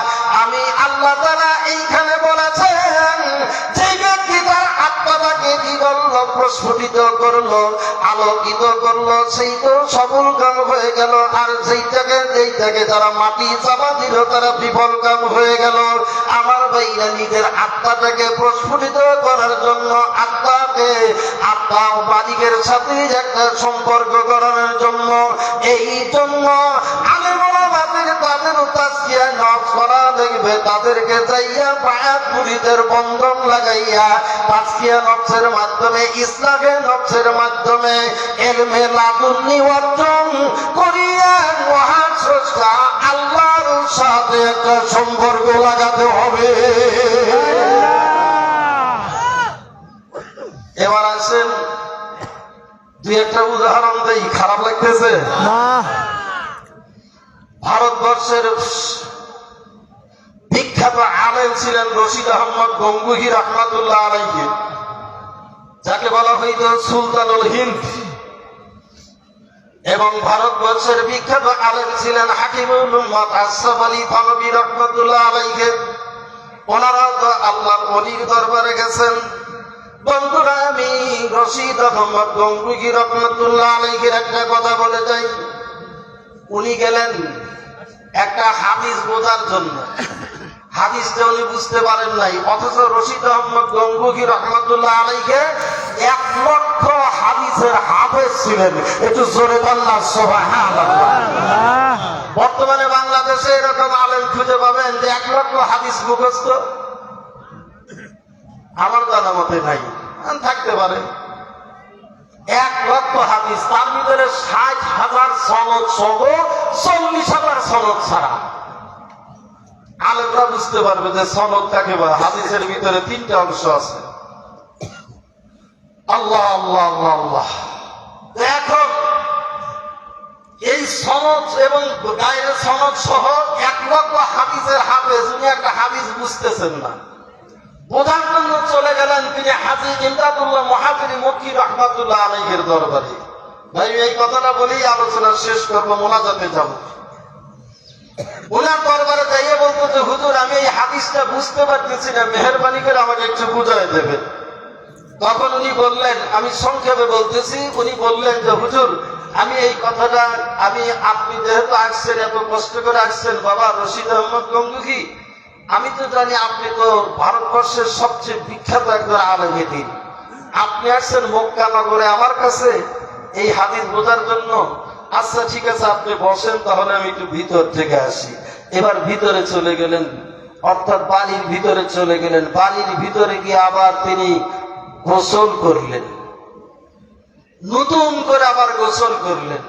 আমি আল্লাহ তাআলা এইখানে বলেছেন, যে ব্যক্তি তার আত্মাটাকে কি করলো? প্রস্ফুটিত করলো, আলোকিত করলো, সেই তো সফল কাম হয়ে গেল। আর যেইটাকে তারা মাটি চাপা দিল, তারা বিফল কাম হয়ে গেল। আমার ভাই, বাইরে নিজের আত্মাটাকে প্রস্ফুটিত করার জন্য, আত্মা মালিকের সাথে একটা সম্পর্ক করার জন্য, এই জন্য আলেম ওলামাদের তাদের তাজকিয়া নফস করা দেখবে, তাদেরকে যাইয়া বায়াত মুরিদের বন্ধন লাগাইয়া তাজকিয়া নফসের মাধ্যমে, ইসলাহে নফসের মাধ্যমে ইলমে লাদুন্নি অর্জন করিয়া মহাস্রষ্টা আল্লাহর সাথে একটা সম্পর্ক লাগাতে হবে। এবার আসেন দুই একটা উদাহরণ দেই, খারাপ লাগতেছে? ভারতবর্ষের বিখ্যাত আলেম ছিলেন রশিদ আহমদ গঙ্গুহি রহমাতুল্লাহ আলাইহি, যাকে বলা হইত সুলতানুল হিন্দ। এবং ভারতবর্ষের বিখ্যাত আলেম ছিলেন হাকিমুল উম্মত আশরাফ আলী থানভী রহমাতুল্লাহ আলাইহি। ওনারা তো আল্লাহর ওলির দরবারে গেছেন। বন্ধুরা, আমি রশিদ আহমদ গঙ্গুহি রহমাতুল্লাহ আলাইহির একটা কথা বলে যাই। উনি গেলেন একটা হাদিস বোঝার জন্য, হাদিসটা উনি বুঝতে পারেন নাই, অথচ রশিদ আহমদ গঙ্গুহি রহমাতুল্লাহ আলাইহি 1 লক্ষ হাদিসের হাফেজ ছিলেন। একটু জোরে বললাম সুবহানাল্লাহ। বর্তমানে বাংলাদেশে এরকম আলেম খুঁজে পাবেন যে 1 লক্ষ হাদিস মুখস্থ? আমার জানা মতে নাই, থাকতে পারে। 1 লক্ষ হাদিস, তার ভিতরে 60,000 সনদ সহ 40,000 সনদ ছাড়া। আলেমরা বুঝতে পারবে যে সনদ কাকে বলে। হাদিসের ভিতরে 3টা অংশ আছে। আল্লাহ আল্লাহ আল্লাহ আল্লাহ। এখন এই সনদ এবং গায়ের সনদ সহ 1 লক্ষ হাদিসের হাফেজ, উনি একটা হাদিস বুঝতেছেন না, বোঝার জন্য চলে গেলেন তিনি হাজী ইমদাদুল্লাহ মুহাজিরি মক্কি রহমাতুল্লাহ আলাইহির দরবারে। ভাই, এই কথাটা বলেই আলোচনা শেষ করবো, মোনাজাতে যাব। ওনার দরবারে যাইয়ে বলতো যে হুজুর, আমি এই হাদিসটা বুঝতে পারতেছি না, মেহেরবানি করে আমাকে একটু বুঝাই দেবেন। তখন উনি বললেন, আমি সংক্ষেপে বলতেছি, উনি বললেন যে হুজুর, আমি এই কথাটা, আপনি যেহেতু আসছেন, এত কষ্ট করে আসছেন বাবা রশিদ আহমদ গঙ্গুহি, আমি তো জানি আপনি তো ভারতবর্ষের সবচেয়ে বিখ্যাত একজন আলেমে দ্বীন। আপনি আসছেন মক্কা নগরে আমার কাছে এই হাদিস বোঝার জন্য। আচ্ছা ঠিক আছে, আপনি বসেন, তাহলে আমি একটু ভিতর থেকে আসি। এবার ভিতরে চলে গেলেন, অর্থাৎ বাড়ির ভিতরে চলে গেলেন। বাড়ির ভিতরে গিয়ে আবার তিনি গোসল করলেন, নতুন করে আবার গোসল করলেন।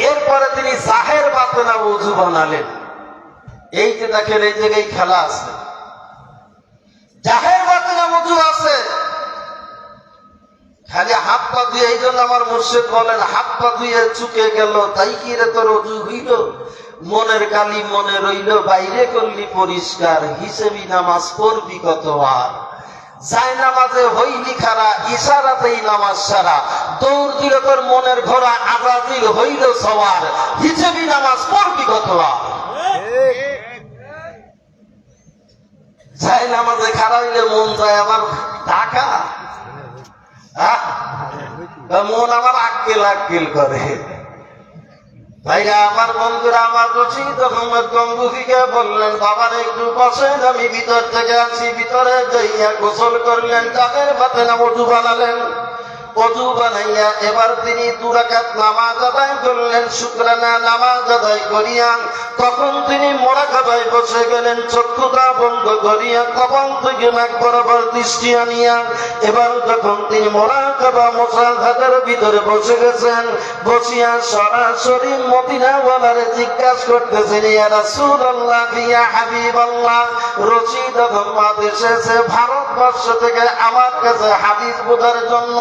এরপরে তিনি জাহের বাতেনা ওযু বানালেন। এই যে দেখেন, এই জায়গায় খেলা আছে, জাহের বাতেনা ওযু আছে, খালি হাত পা ধুয়ে। এই জন্য আমার মুর্শিদ বলেন, হাত পা ধুয়ে চুকে গেল, তাই কি রে তোর ওযু হইল? মনের কালি মনে রইল, বাইরে করলি পরিষ্কার, হিসেবি নামাজ পড়বি কতবার। যাই নামাজে হইলি খারা, ইশারাতেই নামাজ সারা, দৌড় দিল তোর মনের ঘোড়া, আজাদিল হইল সওয়ার, হিসেবি নামাজ পড়বি কতবার। যাই নামাজে খারা হইলে মন যায় আমার ঢাকা, মন আমার আক্কেল আক্কেল করে। ভাইরা আমার, বন্ধুরা আমার, রশিদ আহমদ গঙ্গুহিকে বললেন, বাবার একটু বসেন, আমি ভিতর থেকে আছি। ভিতরে যাইয়া গোসল করলেন, জাহের বাতেনা ওযু বানালেন। ওযু বানাইয়া এবার তিনি 2 রাকাত নামাজ আদায় করলেন, শুকরানা নামাজ আদায় করিয়া তখন তিনি মুরাকাবায় বসে গেলেন, চক্ষুটা বন্ধ করিয়া কপাল থেকে নাক বরাবর দৃষ্টি আনিয়া এবার যখন তিনি মুরাকাবা মুসাহাদার ভিতরে বসে গেছেন, বসিয়া সরাসরি মদিনাওয়ালারে জিজ্ঞাসা করতেছেন, ইয়া রাসূলুল্লাহ, ইয়া হাবিবাল্লাহ, রশিদ আহমদ এসেছে ভারতবর্ষ থেকে আমার কাছে হাদিস বোঝার জন্য।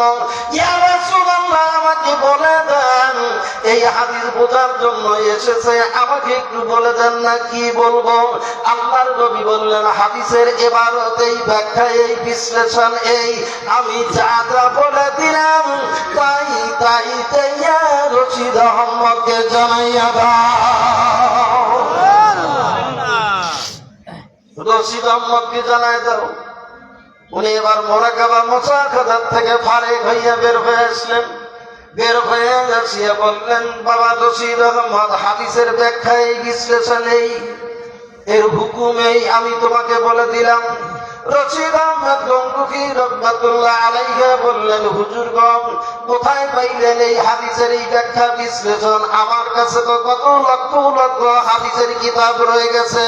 ইয়া রাসূলুল্লাহ, আমাকে বলে দেন, এই হাদিস বোঝার জন্য এসেছে, আমাকে একটু বলে দেন না, কি বলবো? আল্লাহর নবী বললেন, হাদিসের ইবারত, এই ব্যাখ্যা, এই বিশ্লেষণ, এই আমি যা যা বলে দিলাম তাই তাই তাইয়া রশিদ আহমদকে জানাইয়া দাও। রশিদ আহমদকে জানাই দাও। উনি এবার মুরাকাবা মুসাহাদাত থেকে ফারেক হইয়া বের হয়ে আসলেন। বের হয়ে আসিয়া বললেন, বাবা রশিদ আহমদ, হাদিসের ব্যাখ্যা, এই বিশ্লেষণ, এই এর হুকুম, এই আমি তোমাকে বলে দিলাম। রশিদ আহমদ গঙ্গুহি রহমাতুল্লাহ আলাইহি বললেন, হুজুরগণ কোথায় পাইলেন এই হাদিসের এই ব্যাখ্যা বিশ্লেষণ? আমার কাছে তো কত লক্ষ লক্ষ হাদিসের কিতাব রয়ে গেছে,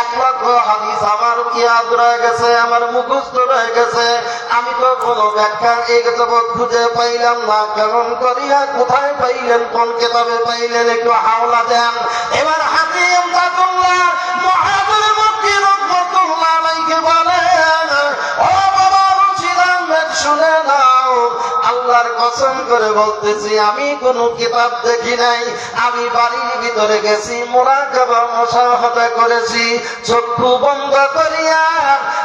1 লক্ষ হাদিস আমার ইয়াদ রয়ে গেছে, আমার মুখস্থ রয়ে গেছে, আমি তো কোনো ব্যাখ্যা এই যাবৎ খুঁজে পাইলাম না। কেমন করিয়া কোথায় পাইলেন, কোন কিতাবে পাইলেন, একটু হাওলা দেন। এবার হাকিম তাকুল্লাহ মুহাজির মক্কি রহমাতুল্লাহ আলাইহি বলেন, ও বাবা রশিদ আহমেদ শুনে নাও, আল্লাহর কসম করে বলতেছি আমি কোনো কিতাব দেখি নাই, আমি বাড়ির ভিতরে গেছি, মুরাকাবা মুশাহাদা করেছি, চক্ষু বন্ধ করিয়া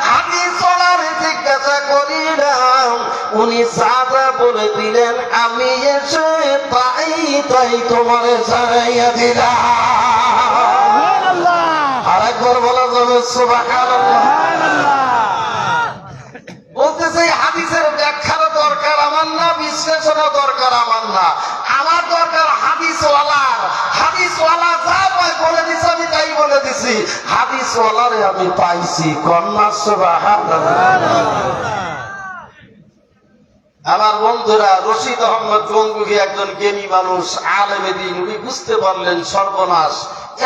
হাদিস চলার জিজ্ঞাসা করিলাম, উনি সাদা বলে দিলেন, আমি এসে তাই তোমার জানাইয়া দিলাম। আরেকবার বলা যাবে সুবহানাল্লাহ। বলতেছে হাদিসের ব্যাখ্যার দরকার আমার না, বিশ্লেষণও দরকার আমার না, আমার দরকার হাদিসওয়ালা যা পায় বলে দিছে আমি তাই বলে দিছি, হাদিসওয়ালারে আমি পাইছি। কন্যা সুবহানাল্লাহ। আমার বন্ধুরা, রশিদ আহমদ গঙ্গুহি একজন জ্ঞানী মানুষ, আলেমে দ্বীন, উনি বুঝতে পারলেন সর্বনাশ,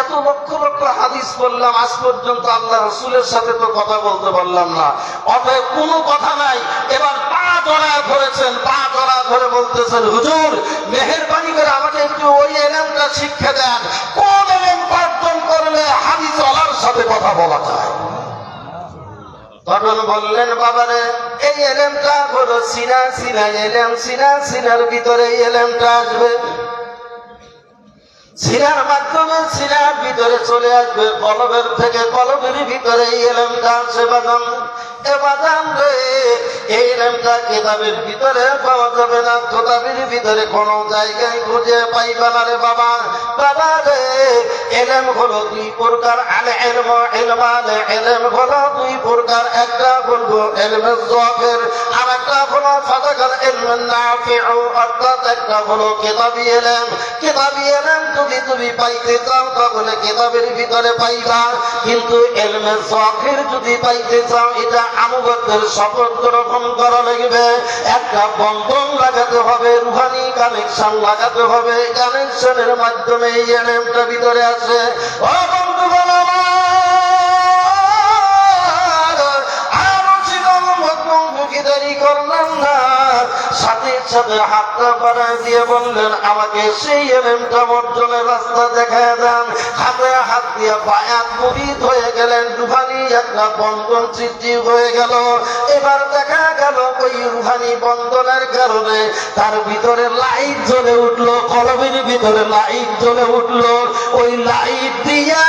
এত লক্ষ লক্ষ হাদিস পড়লাম, আজ পর্যন্ত আল্লাহ রাসূলের সাথে তো কথা বলতে পারলাম না, অতএব কোনো কথা নাই। এবার পা জড়া ধরেছেন, পা জড়া ধরে বলতেছেন, হুজুর মেহেরবানি করে আমাকে একটু ওই এলেমটা শিক্ষা দেন, কোন এলেম অর্জন করলে হাদিস ওয়ালার সাথে কথা বলা যায়। তখন বললেন, বাবারে এই এলেমটা হলো সিনা এলেম, সিনার ভিতরে এই এলেমটা আসবে, সিনার মাধ্যমে সিনার ভিতরে চলে আসবে, কলবের থেকে কলবের ভিতরে এই এলেমটা আসে। বাদাম এ বাদাম রে, এই এলেমটা কিতাবের ভিতরে পাওয়া যাবে না, কিতাবের ভিতরে কোনো জায়গায় খুঁজে পাইবা না রে বাবা। বাবা রে, এলেম হলো 2 প্রকার, আলে ইলম ইলমান, এলেম হলো 2 প্রকার, একটা বলবো ইলমে যাহির, আর একটা হলো ফাতাকাল ইলমুন নাফিউ, অর্থাৎ একটা হলো কিতাবী এলেম। কিতাবী এলেম যদি তুমি পাইতে চাও তাহলে কিতাবের ভিতরে পাইবা, কিন্তু ইলমে যাহির যদি পাইতে চাও এটা আনুগত্যের শপথ গ্রহণ করা লাগবে, একটা বন্ধন লাগাতে হবে, রুহানি কানেকশন লাগাতে হবে, কানেকশনের মাধ্যমে এই এলেমটা ভিতরে আসে। ও বন্ধুগণ আমার, দেরি করলাম না, সাথে সাথে হাতটা বাড়ায় দিয়ে বললেন, আমাকে সেই এলেমটা অর্জনের রাস্তা দেখায় দেন। হাতে হাত দিয়ে বায়াত মুরিদ হয়ে গেলেন, রুহানি একটা বন্ধন সৃষ্টি হয়ে গেল। এবার দেখা গেল ওই রুহানি বন্ধনের কারণে তার ভিতরে লাইট জ্বলে উঠলো, কলবের ভিতরে লাইট জ্বলে উঠলো, ওই লাইট দিয়া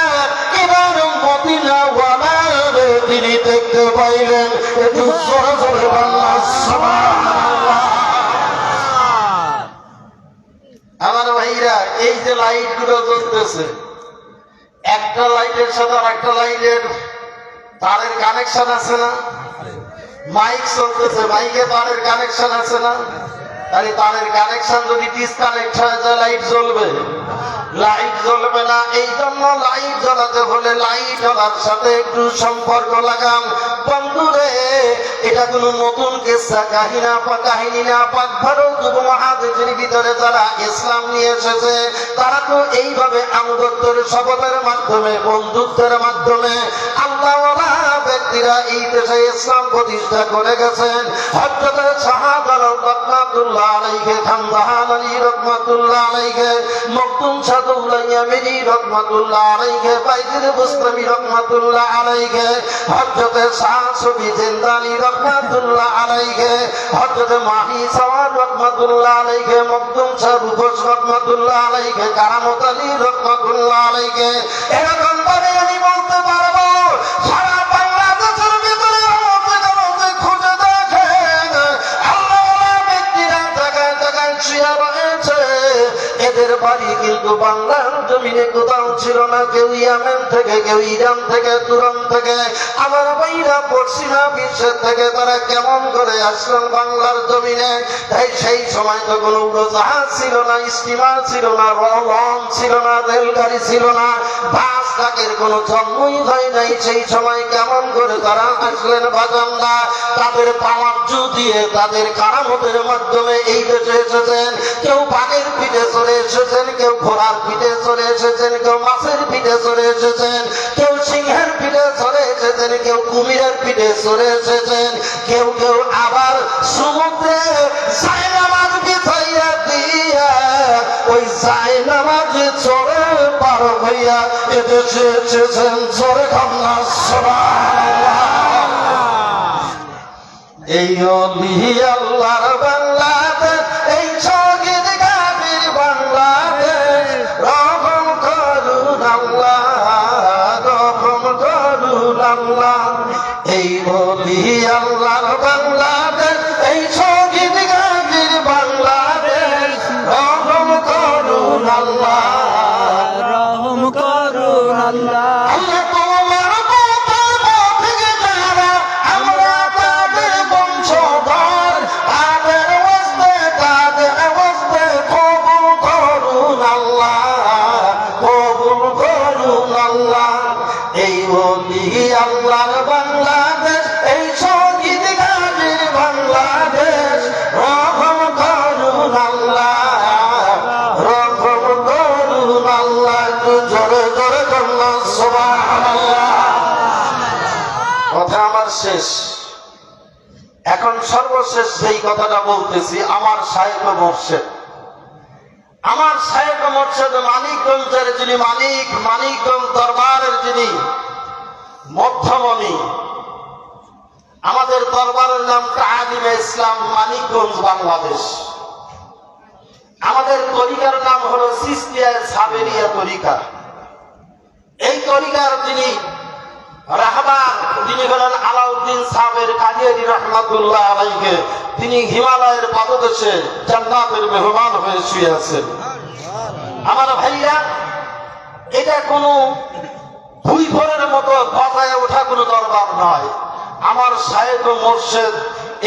এবার মদিনা ওয়ালারে তিনি দেখতে পাইলেন। একটু জোরে জোরে বললাম সুবহানাল্লাহ। আমার ভাইরা, এই যে লাইট গুলো জ্বলতেছে, একটা লাইটের সাথে আর একটা লাইটের তারের কানেকশন আছে না? মাইক চলতেছে, মাইকে তারের কানেকশন আছে না? তাহলে তারের কানেকশন যদি ডিসকানেক্ট হয়ে যায় লাইট জ্বলবে? লাইট জ্বলবে না। এই জন্য লাইট জ্বলাতে হলে লাইট জ্বলার সাথে একটু সম্পর্ক লাগাম। বন্ধুরে, এটা কোনো নতুন কিসসা কাহিনী না। পাক ভারত উপমহাদেশের ভিতরে যারা ইসলাম নিয়ে এসেছে তারা তো এইভাবে আনুগত্যের শপথের মাধ্যমে, বন্ধুত্বের মাধ্যমে আল্লাহওয়ালা ব্যক্তিরা এই দেশে ইসলাম প্রতিষ্ঠা করে গেছেন। হযরত শাহজালাল রাহমাতুল্লাহ আলাইহি, খানদাহান আলী রাহমাতুল্লাহ আলাইহি, মখদুম শাহদৌলা ইয়ামিনী রাহমাতুল্লাহ আলাইহি, বাইজিদ বুস্তামি রাহমাতুল্লাহ আলাইহি, হযরত শাহ সুফি জিন্দানি রাহমাতুল্লাহ আলাইহি, হযরত মাহি সাওয়ার রাহমাতুল্লাহ আলাইহি, মখদুম শাহ রুখস রাহমাতুল্লাহ আলাইহি, কারামত আলী রাহমাতুল্লাহ আলাইহি। এরকম ভাবে আমি বলতে পারবো সারা বাংলাদেশের ভিতরে খুঁজে দেখেন আল্লাহওয়ালা ব্যক্তিরা জায়গায় জায়গায় শুয়ে রয়েছে। এদের বাড়ি কিন্তু বাংলার জমিনে কোথাও ছিল না, কেউ ইয়ামেন থেকে, কেউ ইরান থেকে, তুরন থেকে, আমার ভাইরা পশ্চিমা বিশ্বের থেকে তারা কেমন করে আসলেন বাংলার জমিনে। তাই সেই সময় তো কোনো উড়োজাহাজ ছিল না, স্টিমার ছিল না, লঞ্চ ছিল না, রেলগাড়ি ছিল না, বাস আশরাকের কোনো জন্মই হয় নাই, সেই সময় কেমন করে তারা আসলেন বাজানরা? তাদের পাওয়াজ্জু দিয়ে, তাদের কারামতের মাধ্যমে এই দেশে এসেছেন। কেউ বাঘের পিঠে চলে এসেছেন, কেউ ঘোড়ার পিঠে চলে এসেছেন, কেউ মাছের পিঠে চলে এসেছেন, কেউ সিংহের পিঠে চলে এসেছেন, কেউ কুমিরের পিঠে চলে এসেছেন, কেউ কেউ আবার সমুদ্রে জায়নামাজ বিছাইয়া দিয়া ওই জায়নামাজে চড়ে পার হইয়া এদেশে এসেছেন। জোরে কন্যা সুবহানাল্লাহ। এই অলি আল্লাহর বাংলাদেশ, এই শহীদ গাজীর বাংলাদেশ, রহম করুন আল্লাহ, রহম করুন আল্লাহ। এই অলি আল্লাহর বাংলাদেশ, এই শহীদ গাজীর বাংলাদেশ, রহম করুন আল্লাহ, রহম করুন আল্লাহ। আল্লাহ তোমার পথের পথিক যারা, আমরা তাদের বংশধর, তাদের ওয়াস্তে কবুল করুন আল্লাহ, কবুল করুন আল্লাহ। এই ওলি আল্লাহর বাংলাদেশ, এই শহীদ গাজীর বাংলাদেশ, রহম করুন আল্লাহ, রহম করুন আল্লাহ। একটু জোরে জোরে করলাম সুবহানাল্লাহ। কথা আমার শেষ। এখন সর্বশেষ যেই কথাটা বলতেছি, আমার শায়েখ মুর্শিদ, আমার শায়েখ মুর্শিদ মানিকগঞ্জের যিনি মালিক, মানিকগঞ্জ দরবারের যিনি মধ্যমণি, আমাদের দরবারের নাম তালিমে ইসলাম মানিকগঞ্জ বাংলাদেশ। আমাদের তরিকার নাম হলো চিশতিয়া সাবেরিয়া তরিকা। এই তরিকার যিনি রাহবার, তিনি হলেন আলাউদ্দিন সাবের কাদিয়ানী রহমাতুল্লাহ আলাইহি। তিনি হিমালয়ের পাদদেশে জান্নাতের মেহমান হয়ে শুয়ে আছেন। আমার ভাইরা, এটা কোনো ভুইভরের মতো বাজায় ওঠা কোনো দরবার নয়। আমার শায়েখ মুর্শিদ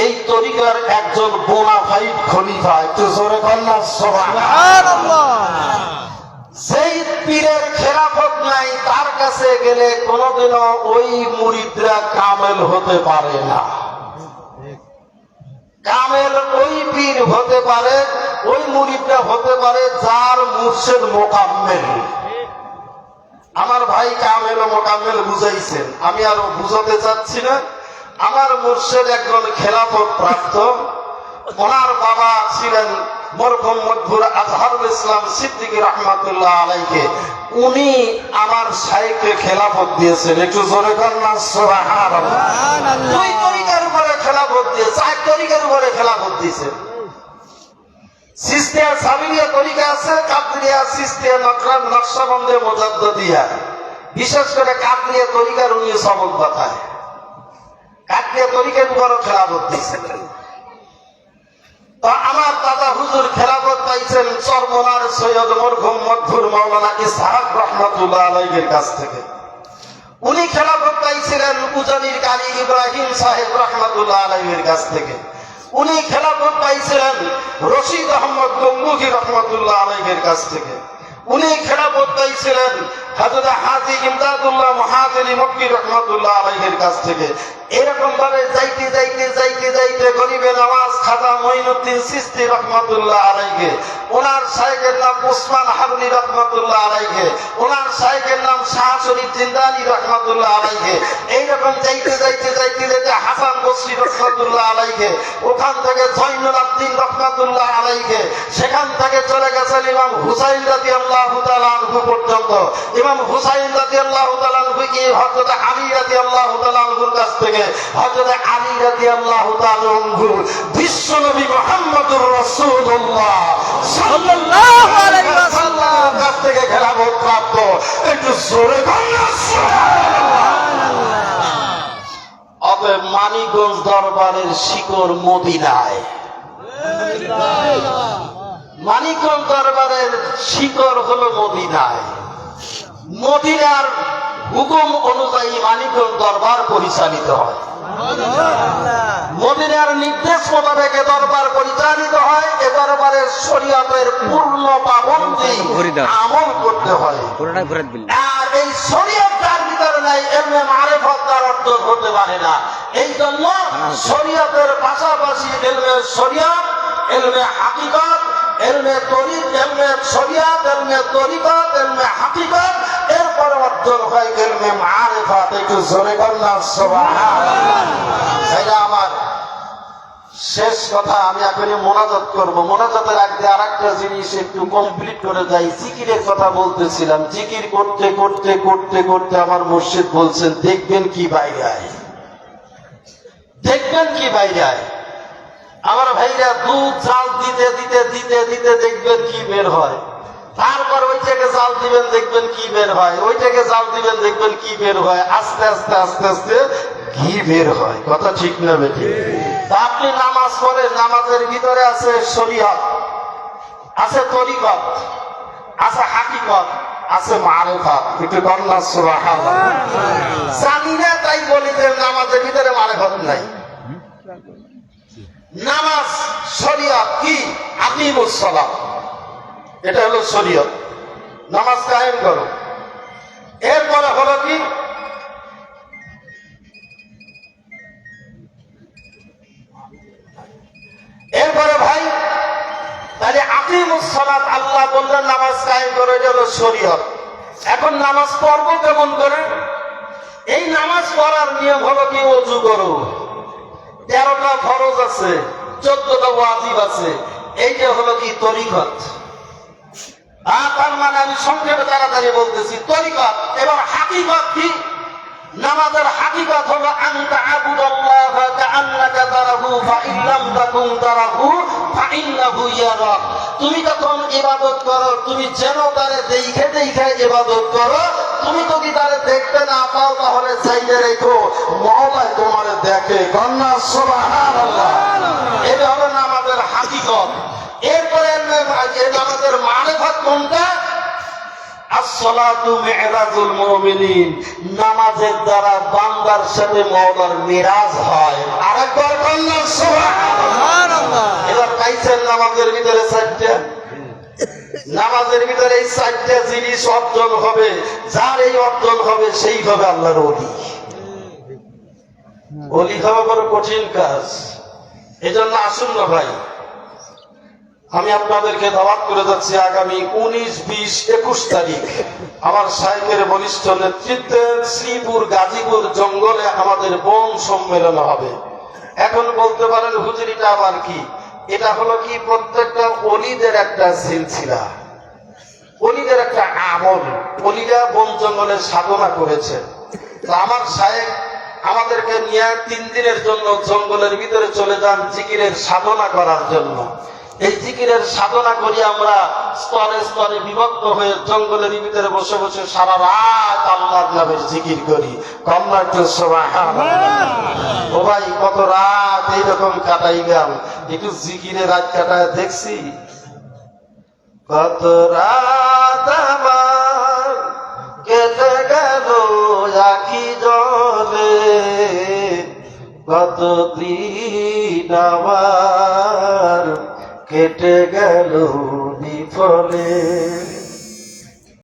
এই তরিকার একজন বোনাফাইড খলিফা। একটু জোরে কন্যা সুবহানাল্লাহ। সেই পীরের খেলাফত নাই, তার কাছে গেলে কোনোদিনও ওই মুরিদরা কামেল হতে পারে না। কামেল ওই পীর হতে পারে, ওই মুরিদরা হতে পারে যার মুর্শিদ মোকাম্মেল। আমার ভাই কামেল ও মোকাম্মেল বুঝাইছেন, আমি আরো বুঝাতে চাচ্ছি না। আমার মুর্শিদ একজন খেলাফত প্রাপ্ত। ওনার বাবা ছিলেন মরহুম মদহুর আজহারুল ইসলাম সিদ্দিকী রহমাতুল্লাহ আলাইহি। উনি আমার শাইখকে খেলাফত দিয়েছেন। একটু জোরে কন্যা সুবহানাল্লাহ। দুই তরিকার উপরে খেলাফত দিয়ে, চার তরিকার উপরে খেলাফত দিয়েছেন। চিশতিয়া সাবেরিয়া তরিকা আছে, কাদরিয়া, চিশতিয়া, নকশবন্দে, মুজাদ্দিদিয়া। বিশেষ করে কাদরিয়া তরিকার উনি সবক বাতায়। কাদরিয়া তরিকার উপরে খেলাফত দিয়েছেন। তো আমার দাদা হুজুর খেলাফত পাইছেন চরমনার সৈয়দ মরহুম মদহুর মাওলানা ইসহাক রহমাতুল্লাহ আলাইহির কাছ থেকে। উনি খেলাফত পাইছিলেন উজানির কারি ইব্রাহিম সাহেব রহমাতুল্লাহ আলাইহির কাছ থেকে। উনি খেলাফত পাইছিলেন রশিদ আহমদ গঙ্গুহি রহমাতুল্লাহ আলাইহির কাছ থেকে। উনি খেলাফত পাইছিলেন হযরত হাজী ইমদাদুল্লাহ মুহাজিরি মক্কি রহমাতুল্লাহ আলাইহির কাছ থেকে। এরকম ভাবে যাইতে যাইতে যাইতে যাইতে গরিবে নওয়াজ খাজা মঈনুদ্দিন চিশতি রহমাতুল্লাহ আলাইহি, ওনার শাইখের নাম উসমান হারুনি রহমাতুল্লাহ আলাইহি, ওনার শাইখের নাম শাহ শরীফ জিন্দানি রহমাতুল্লাহ আলাইহি। এইরকম যাইতে যাইতে যাইতে যাইতে হাসান বসরি রহমাতুল্লাহ আলাইহি, ওখান থেকে জয়নুল আবদিন রহমাতুল্লাহ আলাইহি, সেখান থেকে চলে গেছেন ইমাম হুসাইন রাদিয়াল্লাহু তাআলা আনহু পর্যন্ত। ইমাম হুসাইন রাদিয়াল্লাহু তাআলা আনহু কি হযরত আলী রাদিয়াল্লাহু তাআলা আনহুর কাছ থেকে হযরত আলী রাদিয়াল্লাহু তাআলা আনহু বিশ্ব নবী মুহাম্মদুর রাসূলুল্লাহ সাল্লাল্লাহু আলাইহি ওয়াসাল্লাম কাছ থেকে খেলাফত প্রাপ্ত। একটু জোরে বলুন সুবহানাল্লাহ। অতএব মানিকগঞ্জ দরবারের শিকড় মদিনায়। মানিকগঞ্জ দরবারের শিকড় হলো মদিনায়। মদিনার হুকুম অনুযায়ী মানিকগঞ্জ দরবার পরিচালিত হয়। দুনিয়ার নির্দেশ মোতাবেক এ দরবার পরিচালিত হয়। এ দরবারের শরীয়তের পূর্ণ পাবন্দি আমল করতে হয়। আর এই শরীয়ত যার ভিতরে নাই, এলমে মারিফত তার অর্জন হতে পারে না। এই জন্য শরীয়তের পাশাপাশি এলমে শরীয়ত, এলমে হাকিকত, এলমে তরিক, এলমে শরীয়ত, এলমে তরিকত, এলমে হাকিকত, এরপর অর্জন হয় এলমে মারিফত। একটু জোরে কন্যা সুবহানাল্লাহ। এটা আমার শেষ কথা। আমি এখনই মোনাজাত করব। মোনাজাতের আগে আরেকটা জিনিস একটু কমপ্লিট করে যাই। জিকিরের কথা বলতেছিলাম। জিকির করতে করতে করতে করতে আমার মুর্শিদ বলছেন, দেখবেন কি বাইরে আয়, দেখবেন কি বাইরে আয়। আমার ভাইরা দুধ জাল দিতে দিতে দিতে দিতে দেখবেন কি বের হয়। তারপর ওইটাকে জাল দিবেন, দেখবেন কি বের হয়। ওইটাকে জাল দিবেন, দেখবেন কি বের হয়। আস্তে আস্তে আস্তে আস্তে ঘি বের হয়। কথা ঠিক না বেঠিক? আপনি নামাজ পড়েন, নামাজের ভিতরে আছে শরীয়ত, আছে তরিকত, আছে হাকিকত, আছে মারিফত। একটু কন্যা সুবহানাল্লাহ। জানি না তাই বলি যে নামাজের ভিতরে মারিফত নাই। নামাজ শরীয়ত কি? আকিমুস সালাত, এটা হলো শরীয়ত। নামাজ কায়েম করো। এরপরে হলো কি? এরপরে ভাই তাহলে আকিমুস সালাত আল্লাহ বললেন নামাজ কায়েম করো, এটা হলো শরীয়ত। এখন নামাজ পড়বো কেমন করে? এই নামাজ পড়ার নিয়ম হলো কি? ওযু করো। 13টা ফরজ আছে, 14টা ওয়াজিব আছে। এইটা হলো কি? তরিকত। তার মানে আমি সংক্ষেপে তাড়াতাড়ি বলতেছি। তরিকত। এবার হাকিকত কি? নামাজের হাকিকত হলো আনতা আবুদাল্লাহ কাআন্নাকা তারাহু ফাইন লাম তাকুন তারাহু ফাইন্নাহু ইয়ারাক। তুমি যখন ইবাদত করো, তুমি যেন তারে দেখে দেখে ইবাদত করো। তুমি যদি তারে দেখতে না পাও, তাহলে চাইলে রেখো, মওলা তোমারে দেখে। কন্যা সুবহানাল্লাহ। এটা হলো নামাজের হাকিকত। এরপরে নামাজের মারিফত কোনটা? আসসালাতু মিরাজুল মুমিনিন। নামাজের দ্বারা বান্দার সাথে মওলার মিরাজ হয়। আরেকবার কন্যা সুবহানাল্লাহ। এবার পাইছেন নামাজের ভিতরে 4টা। নামাজের ভিতরে এই 4টা জিনিস অর্জন হবে। যার এই অর্জন হবে সেই হবে আল্লাহর ওলি। ওলি হওয়া বড় কঠিন কাজ। এজন্য আসুন না ভাই, আমি আপনাদেরকে দাওয়াত করে যাচ্ছি আগামী 19, 20, 21 তারিখ আমার শাইখের বলিষ্ঠ নেতৃত্বে শ্রীপুর গাজীপুর জঙ্গলে আমাদের বন সম্মেলন হবে। এখন বলতে পারেন হুজুর এটা আবার কি? এটা হলো কি? প্রত্যেকটা ওলিদের একটা সিলসিলা, ওলিদের একটা আমল। ওলিরা বন জঙ্গলের সাধনা করেছে। তো আমার শাইখ আমাদেরকে নিয়ে 3 দিনের জন্য জঙ্গলের ভিতরে চলে যান জিকিরের সাধনা করার জন্য। এই জিকিরের সাধনা করি আমরা স্তরে স্তরে বিভক্ত হয়ে জঙ্গলের ভিতরে বসে বসে সারা রাত আল্লাহর নামের জিকির করি। কন্যা একটু সুবহানাল্লাহ। ও ভাই, কত রাত এইরকম কাটাই গেল, একটু জিকিরে রাত কাটায় দেখছি। কত রাত আমার কেটে গেল আখি জলে, কত দিন আমার কেটে গেল বিফলে।